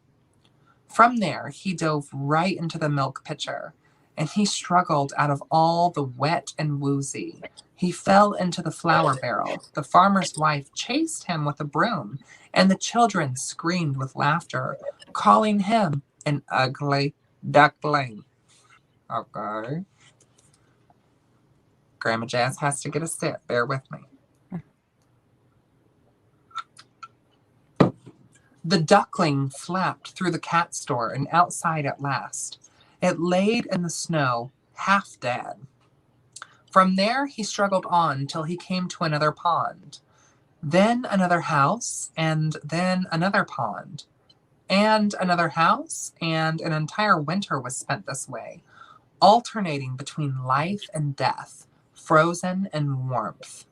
From there, he dove right into the milk pitcher, and he struggled out of all the wet and woozy. He fell into the flour barrel. The farmer's wife chased him with a broom, and the children screamed with laughter, calling him an ugly duckling. Okay. Grandma Jazz has to get a sip. Bear with me. The duckling flapped through the cat store and outside at last. It laid in the snow, half dead. From there he struggled on till he came to another pond, then another house, and then another pond, and another house, and an entire winter was spent this way, alternating between life and death, frozen and warmth.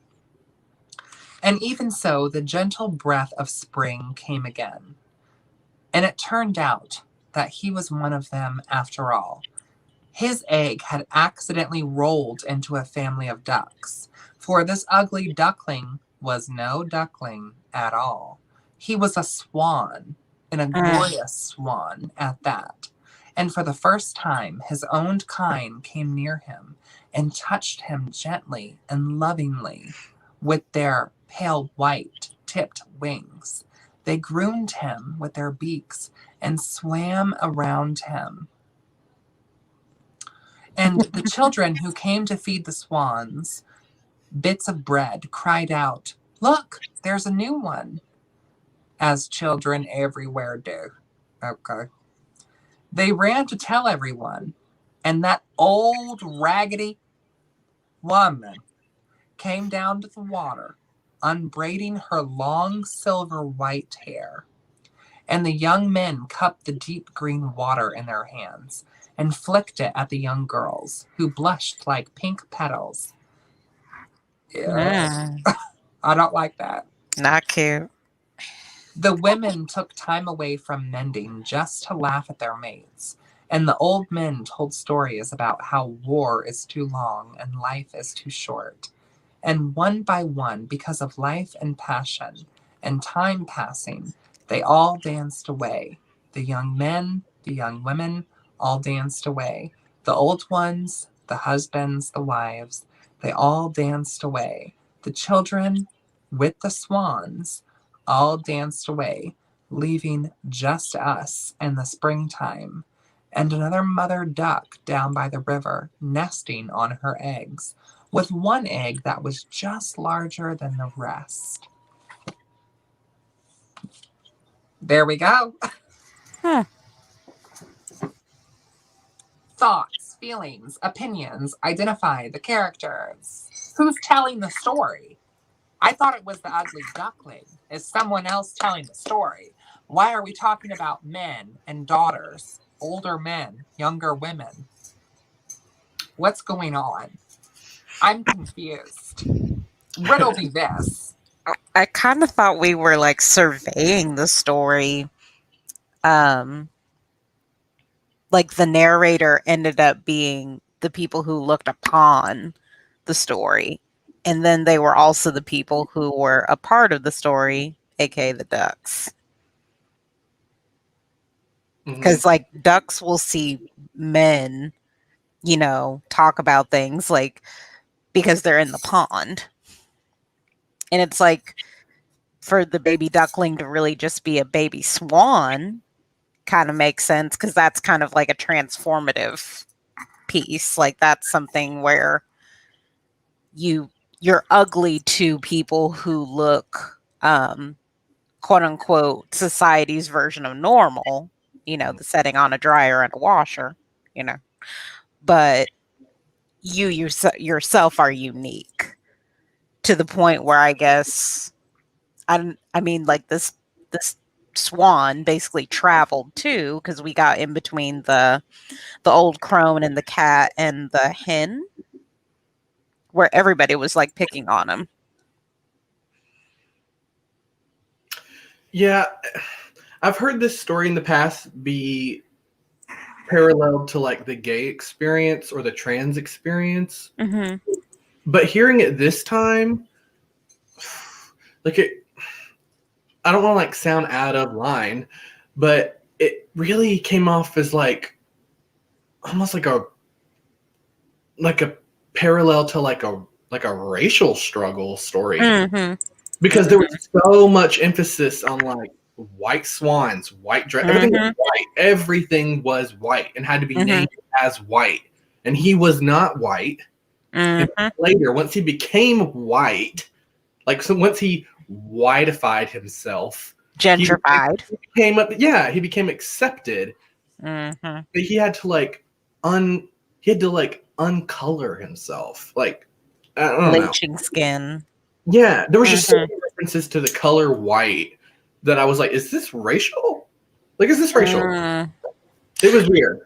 And even so, the gentle breath of spring came again. And it turned out that he was one of them after all. His egg had accidentally rolled into a family of ducks, for this ugly duckling was no duckling at all. He was a swan, and a glorious swan at that. And for the first time, his own kind came near him and touched him gently and lovingly with their pale white tipped wings. They groomed him with their beaks and swam around him. And the children who came to feed the swans bits of bread cried out, "Look, there's a new one," as children everywhere do. Okay. They ran to tell everyone, and that old raggedy woman came down to the water, unbraiding her long silver white hair. And the young men cupped the deep green water in their hands and flicked it at the young girls, who blushed like pink petals. I don't like that. Not cute. The women took time away from mending just to laugh at their mates, and the old men told stories about how war is too long and life is too short. And one by one, because of life and passion and time passing, they all danced away. The young men, the young women, all danced away. The old ones, the husbands, the wives, they all danced away. The children, with the swans, all danced away, leaving just us in the springtime, and another mother duck down by the river, nesting on her eggs, with one egg that was just larger than the rest. There we go. Thoughts, feelings, opinions, identify the characters. Who's telling the story? I thought it was the ugly duckling. Is someone else telling the story? Why are we talking about men and daughters, older men, younger women? What's going on? I'm confused. Riddle me this. I kind of thought we were like surveying the story. Like the narrator ended up being the people who looked upon the story. And then they were also the people who were a part of the story, aka the ducks. Because like ducks will see men, you know, talk about things like because they're in the pond. And it's like for the baby duckling to really just be a baby swan kind of makes sense because that's kind of like a transformative piece. Like that's something where you're ugly to people who look quote unquote society's version of normal, you know, the setting on a dryer and a washer, you know. But you yourself are unique to the point where I guess I mean like this swan basically traveled too because we got in between the old crone and the cat and the hen where everybody was like picking on him. Yeah, I've heard this story in the past be paralleled to like the gay experience or the trans experience. Mm-hmm. But hearing it this time, like I don't want to like sound out of line, but it really came off as like almost like a parallel to like a racial struggle story, Mm-hmm. because there was so much emphasis on like white swans, white dress, everything was Mm-hmm. white. Everything was white and had to be Mm-hmm. named as white. And he was not white. And Mm-hmm. later, once he became white, like so once he whiteified himself, he Gentrified. he became accepted. Mm-hmm. But he had to like uncolor himself. Like I don't know. Bleaching skin. Yeah, there was just so Mhm. many references to the color white that I was like, is this racial? Like, is this racial? Mm. It was weird.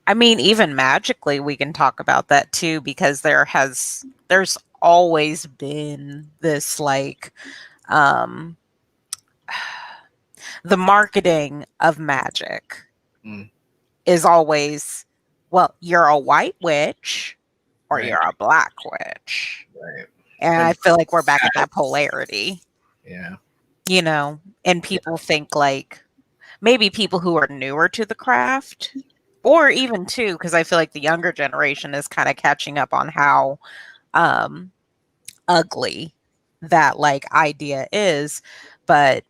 I mean, even magically, we can talk about that too, because there's always been this like um the marketing of magic Mm. is always, well, you're a white witch or Right. you're a black witch. Right. And I feel like we're back at that polarity, Yeah. and people think like maybe people who are newer to the craft, or even too, because I feel like the younger generation is kind of catching up on how um, ugly that like idea is. But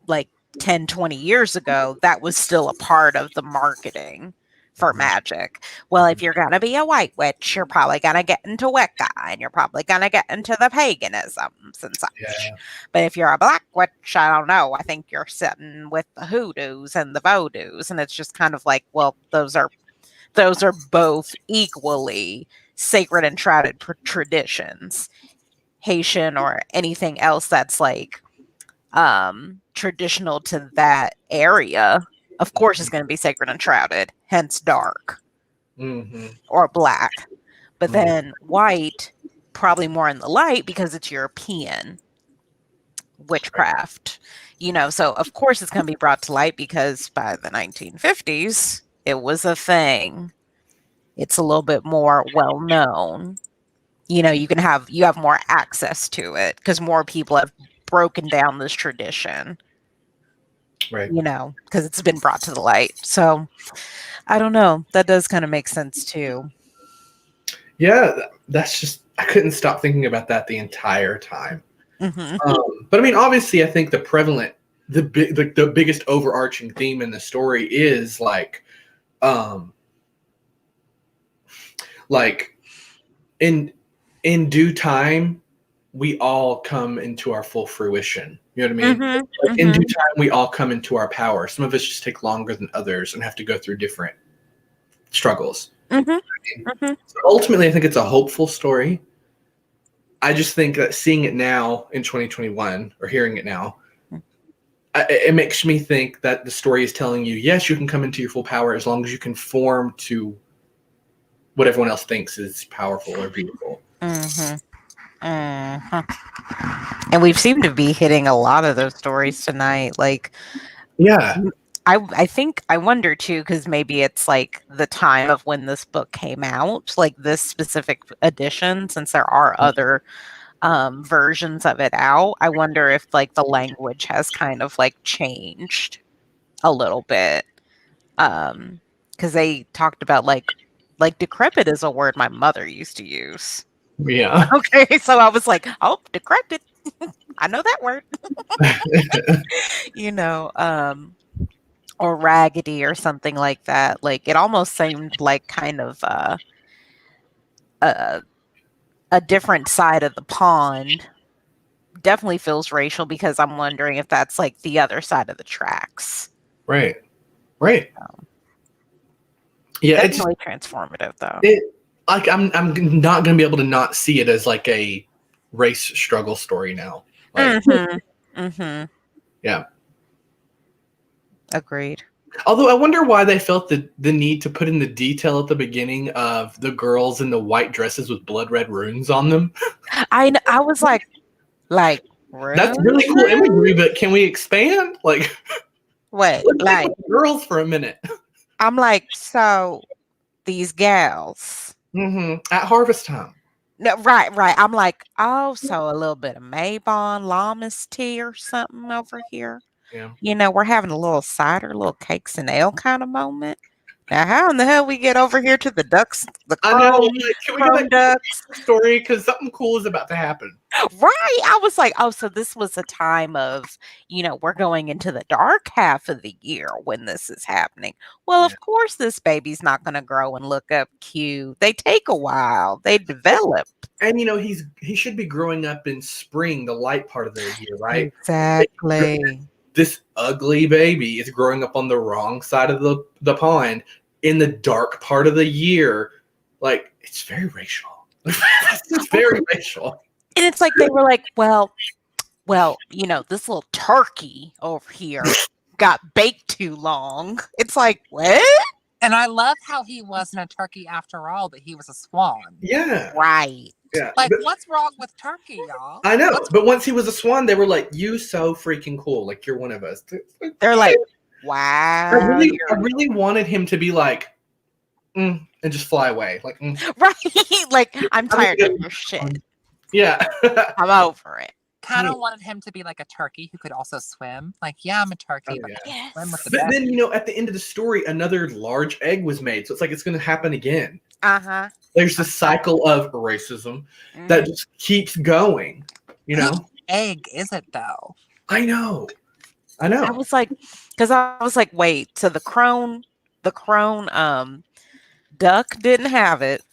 like 10, 20 years ago, that was still a part of the marketing for magic. Well, if you're going to be a white witch, you're probably going to get into Wicca and you're probably going to get into the paganisms and such. Yeah. But if you're a black witch, I don't know. I think you're sitting with the hoodoos and the voodoos. And it's just kind of like, well, those are both equally sacred and traditions. Haitian or anything else that's like traditional to that area, of course, is going to be sacred and shrouded, hence dark Mm-hmm. or black. But Mhm. then white, probably more in the light because it's European witchcraft, so of course it's going to be brought to light because by the 1950s, it was a thing. It's a little bit more well known. You have more access to it because more people have broken down this tradition, Right. because it's been brought to the light. So I don't know. That does kind of make sense too. Yeah, that's just I couldn't stop thinking about that the entire time. Hmm. But I mean, obviously, I think the biggest overarching theme in the story is like in due time, we all come into our full fruition. You know what I mean? Hmm. Like, in due time, we all come into our power. Some of us just take longer than others and have to go through different struggles. Hmm. So ultimately, I think it's a hopeful story. I just think that seeing it now in 2021 or hearing it now, it makes me think that the story is telling you, yes, you can come into your full power as long as you conform to what everyone else thinks is powerful or beautiful. Hmm. And we've seemed to be hitting a lot of those stories tonight. Like, Yeah. I think I wonder too, because maybe it's like the time of when this book came out, like this specific edition, since there are other versions of it out. I wonder if like the language has kind of like changed a little bit. Because they talked about like decrepit is a word my mother used to use. Yeah. Okay, so I was like, oh, decrepit. I know that word. you know, or raggedy or something like that. Like it almost seemed like kind of a a different side of the pond. Definitely feels racial because I'm wondering if that's like the other side of the tracks. Right. Right. Yeah. It's Definitely transformative though. like I'm not gonna be able to not see it as like a race struggle story now. Like, yeah. Agreed. Although I wonder why they felt the need to put in the detail at the beginning of the girls in the white dresses with blood red runes on them. I was like That's really cool imagery, but can we expand? Like, wait, let's like with the girls for a minute. I'm like, so these gals. At harvest time. No, right. I'm like, oh, so a little bit of Maybon Lamas tea or something over here. Yeah. We're having a little cider, a little cakes and ale kind of moment. Now, how in the hell we get over here to the ducks, the I know. chrome, Like, can we go chrome back to the ducks? story? Because something cool is about to happen. Right. I was like, oh, so this was a time of, we're going into the dark half of the year when this is happening. Well, Yeah. of course, this baby's not going to grow and look up cute. They take a while, they develop. And he should be growing up in spring, the light part of the year, right? Exactly. This ugly baby is growing up on the wrong side of the pond in the dark part of the year. Like, it's very racial. It's very racial. And it's like they were like, well, this little turkey over here got baked too long. It's like, what? And I love how he wasn't a turkey after all, that he was a swan. Yeah. Right. Yeah. Like, what's wrong with turkey, y'all? I know. But once he was a swan, they were like, you so freaking cool. Like, you're one of us. They're like, wow. I really wanted him to be like, and just fly away. Like, right. Like, I'm tired of your shit. Yeah. I'm over it. Kind of wanted him to be like a turkey who could also swim. Like, yeah, I'm a turkey, but I can swim with the But best. then, at the end of the story, another large egg was made. So it's like it's going to happen again. Uh-huh. There's this cycle of racism that just keeps going, Whose egg is it, though? I know. I was like, wait, so the crone duck didn't have it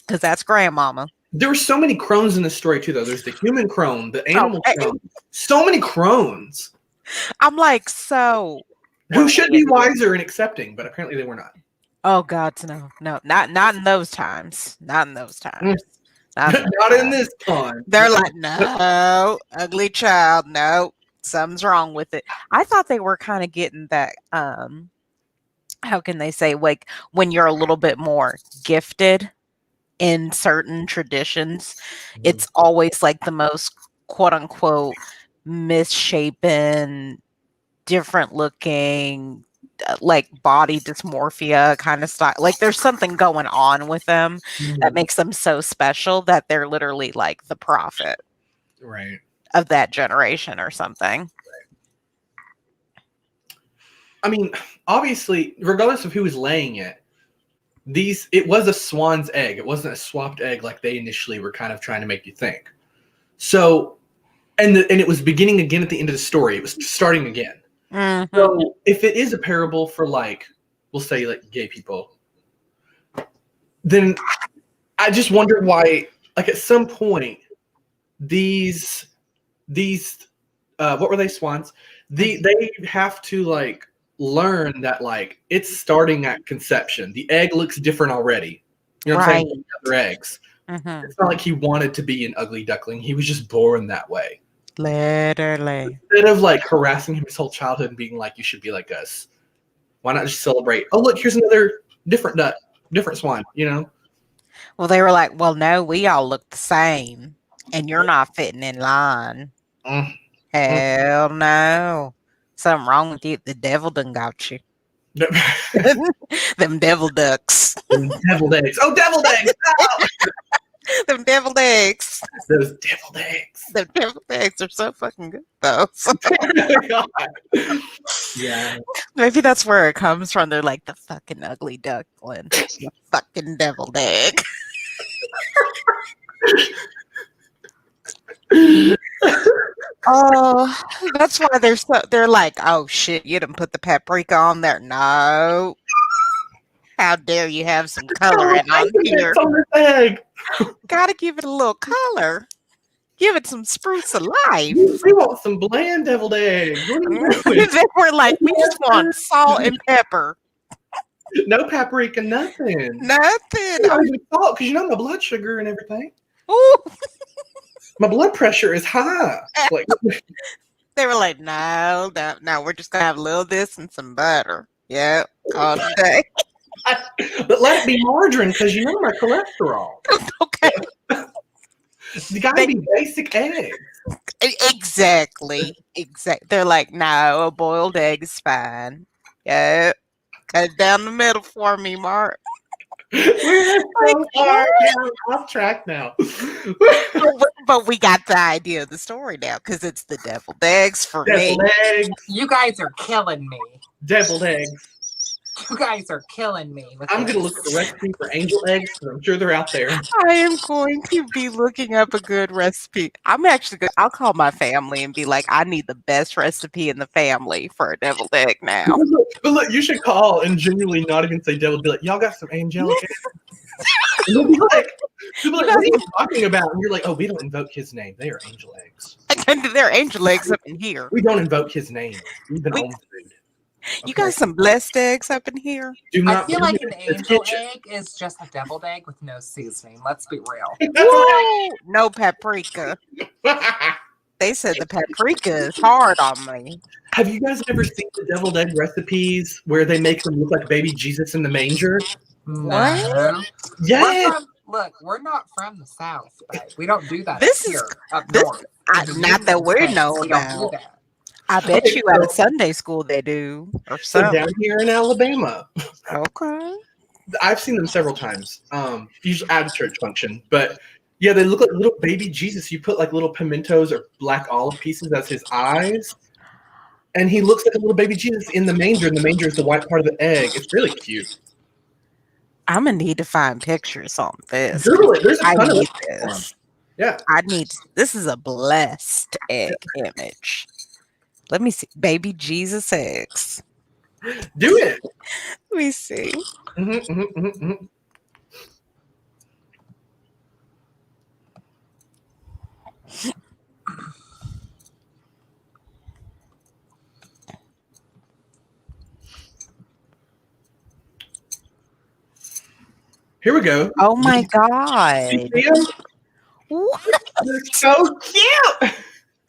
because that's grandmama. There were so many crones in this story too, though. There's the human crone, the animal crone. So many crones. I'm like, so who should be wiser and accepting, but apparently they were not. Oh God, no, not in those times. Not in those times. Not in this time. They're like, no, ugly child, no, something's wrong with it. I thought they were kind of getting that. How can they say, like, when you're a little bit more gifted in certain traditions, it's always like the most quote unquote misshapen, different looking, like body dysmorphia kind of style. Like there's something going on with them that makes them so special that they're literally like the prophet of that generation or something. Right. I mean, obviously, regardless of who was laying it, it was a swan's egg. It wasn't a swapped egg like they initially were kind of trying to make you think. So, and it was beginning again at the end of the story. It was starting again. Mm-hmm. So if it is a parable for, like, we'll say like gay people, then I just wonder why, like, at some point these what were they, swans? They have to like learn that like it's starting at conception. The egg looks different already. You know what I'm saying? Than other eggs. Mm-hmm. It's not like he wanted to be an ugly duckling. He was just born that way. Literally. Instead of like harassing him his whole childhood and being like, you should be like us, why not just celebrate? Oh, look, here's another different duck, different swan, Well, they were like, well, no, we all look the same and you're not fitting in line. Hell no. Something wrong with you. The devil done got you. Them devil ducks. Them deviled eggs. Oh, deviled eggs. Oh! Them deviled eggs. Those deviled eggs. Them deviled eggs are so fucking good, though. God. Yeah. Maybe that's where it comes from. They're like the fucking ugly duckling. The fucking deviled egg. Oh, that's why they're like, oh shit, you didn't put the paprika on there. No. How dare you have some coloring on here? On this egg. Gotta give it a little color. Give it some spruce of life. We want some bland deviled eggs. They were like, we just want salt and pepper. No paprika, nothing. Nothing. Not even salt, because my blood sugar and everything. Ooh. My blood pressure is high. Like, they were like, no, we're just gonna have a little of this and some butter. Yeah, all day. But let it be margarine, because my cholesterol. Okay. You gotta be basic eggs. Exactly. They're like, no, a boiled egg is fine. Yeah. Cut it down the middle for me, Mark. We're so far off track now. But we got the idea of the story now because it's the deviled eggs for me. Deviled eggs. You guys are killing me. Deviled eggs. You guys are killing me. I'm going to look at the recipe for angel eggs because I'm sure they're out there. I am going to be looking up a good recipe. I'm actually going I'll call my family and be like, I need the best recipe in the family for a deviled egg now. But look, you should call and genuinely not even say deviled. Be like, y'all got some angelic eggs? And they'll be like, what are you talking about? And you're like, oh, we don't invoke his name. They are angel eggs. They're angel eggs up in here. We don't invoke his name. We've been home food. You got some blessed eggs up in here? Do I not feel like an it's angel kitchen. egg is just a deviled egg with no seasoning. Let's be real. That's right. Whoa! No paprika. They said the paprika is hard on me. Have you guys ever seen the deviled egg recipes where they make them look like baby Jesus in the manger? No. Yes. We're not from the South, but we don't do that This is- here up this- north. not that we know We don't do about. that. I bet you at Sunday school they do. Or So something. down here in Alabama, Okay. I've seen them several times. Usually at a church function, but yeah, they look like little baby Jesus. You put like little pimentos or black olive pieces as his eyes, and he looks like a little baby Jesus in the manger. And the manger is the white part of the egg. It's really cute. I'm gonna need to find pictures on this. Google it. There's a I ton of need them. this. Yeah. This is a blessed egg image. Let me see. Baby Jesus eggs. Do it. Let me see. Mm-hmm. Here we go. Oh my god. You see 'em? What? They're so cute.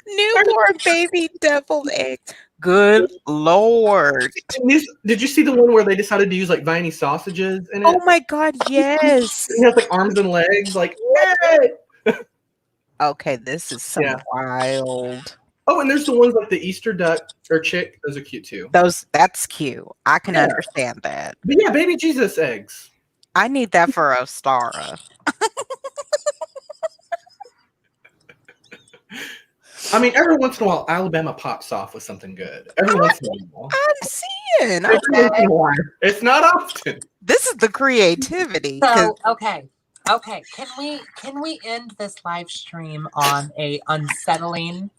Newborn baby deviled eggs. Good lord. Did you see the one where they decided to use like viney sausages in it? Oh my god, yes. He has like arms and legs, like yay! Okay, this is some Yeah. wild. Oh, and there's the ones like the Easter duck or chick. Those are cute too. That's cute. I can Yeah. understand that. But yeah, baby Jesus eggs. I need that for Ostara. I mean, every once in a while, Alabama pops off with something good. Every once in a while. I'm seeing. Every Okay. once in a while. It's not often. This is the creativity. 'cause- So okay. Can we end this live stream on a unsettling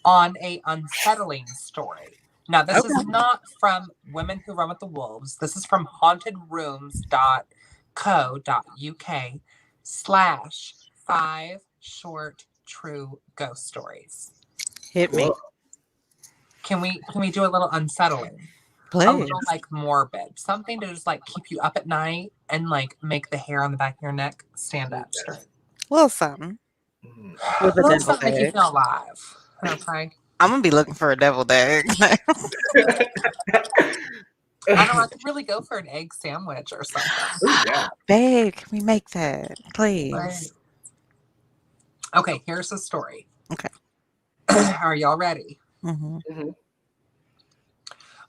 story? Now this is not from Women Who Run with the Wolves. This is from hauntedrooms.co.uk/5 short true ghost stories. Hit me, Whoa. Can we do a little unsettling? A please. little like morbid. Something to just like keep you up at night and like make the hair on the back of your neck stand up straight. Little something. Mm. With a Little deviled something to make you egg. feel alive. Okay. I'm gonna be looking for a deviled egg. I don't know, I could really go for an egg sandwich or something. Ooh, yeah. Babe, can we make that, please? Right. Okay, here's the story. Okay. Are y'all ready? Hmm.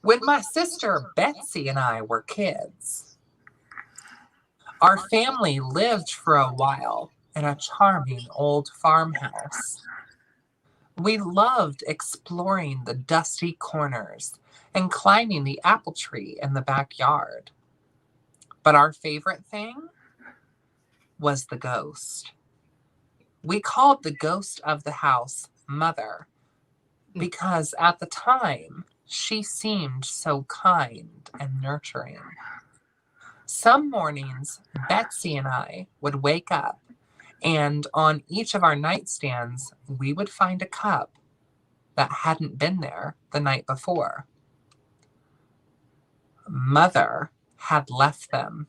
When my sister Betsy and I were kids, our family lived for a while in a charming old farmhouse. We loved exploring the dusty corners and climbing the apple tree in the backyard. But our favorite thing was the ghost. We called the ghost of the house Mother because at the time she seemed so kind and nurturing. Some mornings, Betsy and I would wake up, and on each of our nightstands, we would find a cup that hadn't been there the night before. Mother had left them.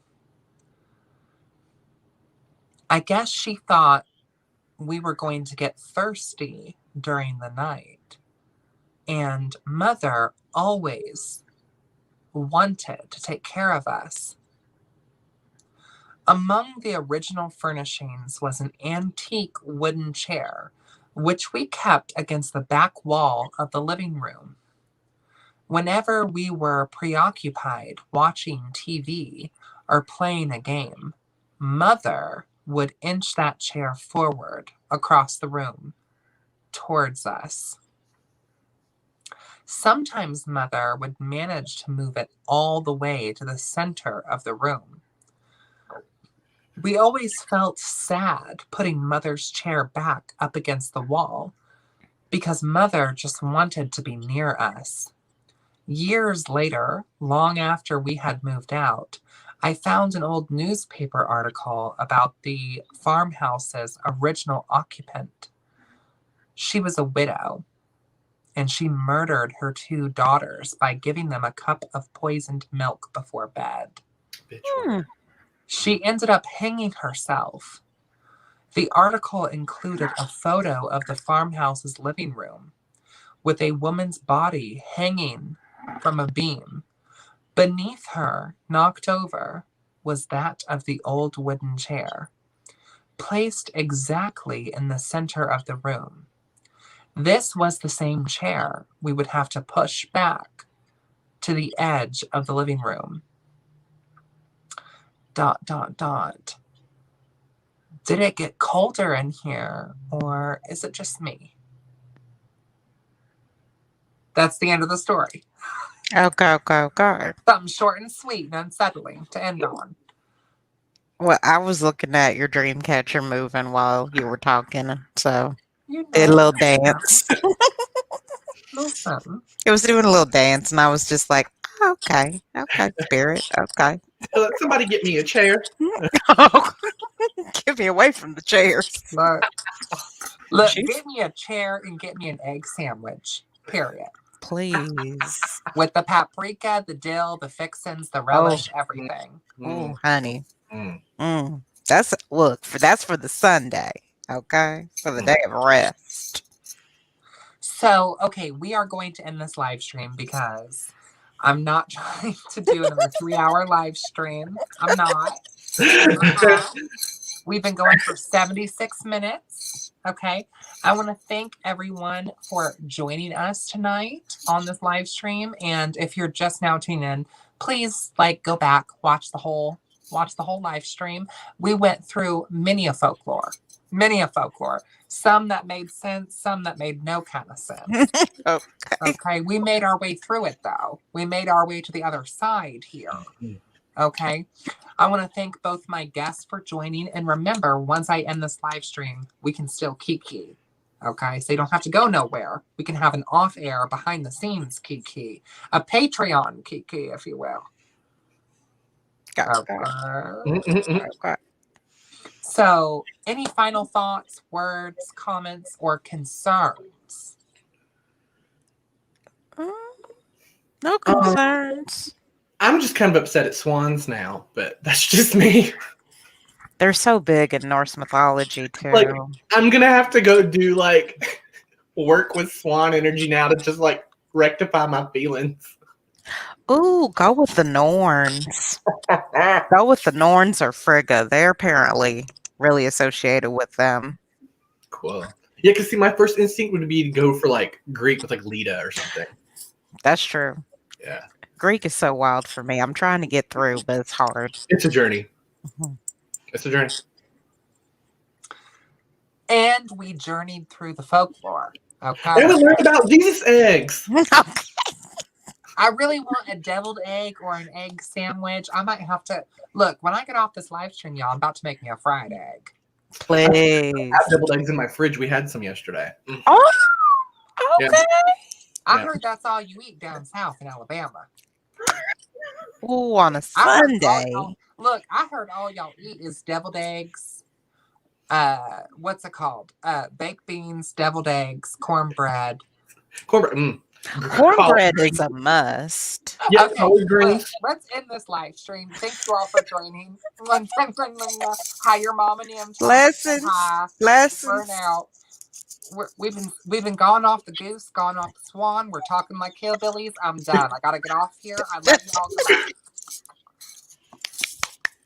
I guess she thought we were going to get thirsty during the night. And Mother always wanted to take care of us. Among the original furnishings was an antique wooden chair, which we kept against the back wall of the living room. Whenever we were preoccupied watching TV or playing a game, Mother would inch that chair forward across the room towards us. Sometimes Mother would manage to move it all the way to the center of the room. We always felt sad putting Mother's chair back up against the wall because Mother just wanted to be near us. Years later, long after we had moved out, I found an old newspaper article about the farmhouse's original occupant. She was a widow, and she murdered her 2 daughters by giving them a cup of poisoned milk before bed. She ended up hanging herself. The article included a photo of the farmhouse's living room with a woman's body hanging from a beam. Beneath her, knocked over, was that of the old wooden chair, placed exactly in the center of the room. This was the same chair we would have to push back to the edge of the living room. ... Did it get colder in here, or is it just me? That's the end of the story. Okay. Something short and sweet and unsettling to end on. Well, I was looking at your dream catcher moving while you were talking, so You did a know, little dance. little something. It was doing a little dance, and I was just like, okay, spirit, okay. Somebody get me a chair. Get me away from the chairs. Look, She's- get me a chair and get me an egg sandwich. Period. Please. With the paprika, the dill, the fixins, the relish, everything. Oh, honey. Mm. That's for the Sunday, okay? For the day of rest. So, okay, we are going to end this live stream because I'm not trying to do another 3-hour live stream. I'm not. We've been going for 76 minutes. Okay. I want to thank everyone for joining us tonight on this live stream. And if you're just now tuning in, please go back, watch the whole live stream. We went through many a folklore. Some that made sense, some that made no kind of sense. Okay. We made our way through it though. We made our way to the other side here. Okay. I want to thank both my guests for joining. And remember, once I end this live stream, we can still kiki. Okay. So you don't have to go nowhere. We can have an off air, behind the scenes kiki, a Patreon kiki, if you will. Okay. So, any final thoughts, words, comments, or concerns? No concerns. I'm just kind of upset at swans now, but that's just me. They're so big in Norse mythology too. I'm gonna have to go do work with swan energy now to just rectify my feelings. Ooh, go with the Norns. Go with the Norns or Frigga. They're apparently really associated with them. Cool. Yeah, because see, my first instinct would be to go for Greek with Lita or something. That's true. Yeah. Greek is so wild for me. I'm trying to get through, but it's hard. It's a journey. Mhm. It's a journey. And we journeyed through the folklore. Okay. And we learned about Jesus eggs. I really want a deviled egg or an egg sandwich. I might have to look when I get off this live stream, y'all. I'm about to make me a fried egg. Please. I have deviled eggs in my fridge. We had some yesterday. Oh, okay. Yeah. I heard that's all you eat down south in Alabama. Ooh, on a I Sunday. heard all y'all eat is deviled eggs. What's it called? Baked beans, deviled eggs, cornbread. Cornbread. Cornbread is a must. Yeah, Okay, collard greens. let's end this live stream. Thank you all for joining. Hi, your mom and him. Lessons. Hi. Lessons. Burnout. We've been gone off the goose, gone off the swan. We're talking like hillbillies. I'm done. I gotta get off here. I love y'all. Goodbye.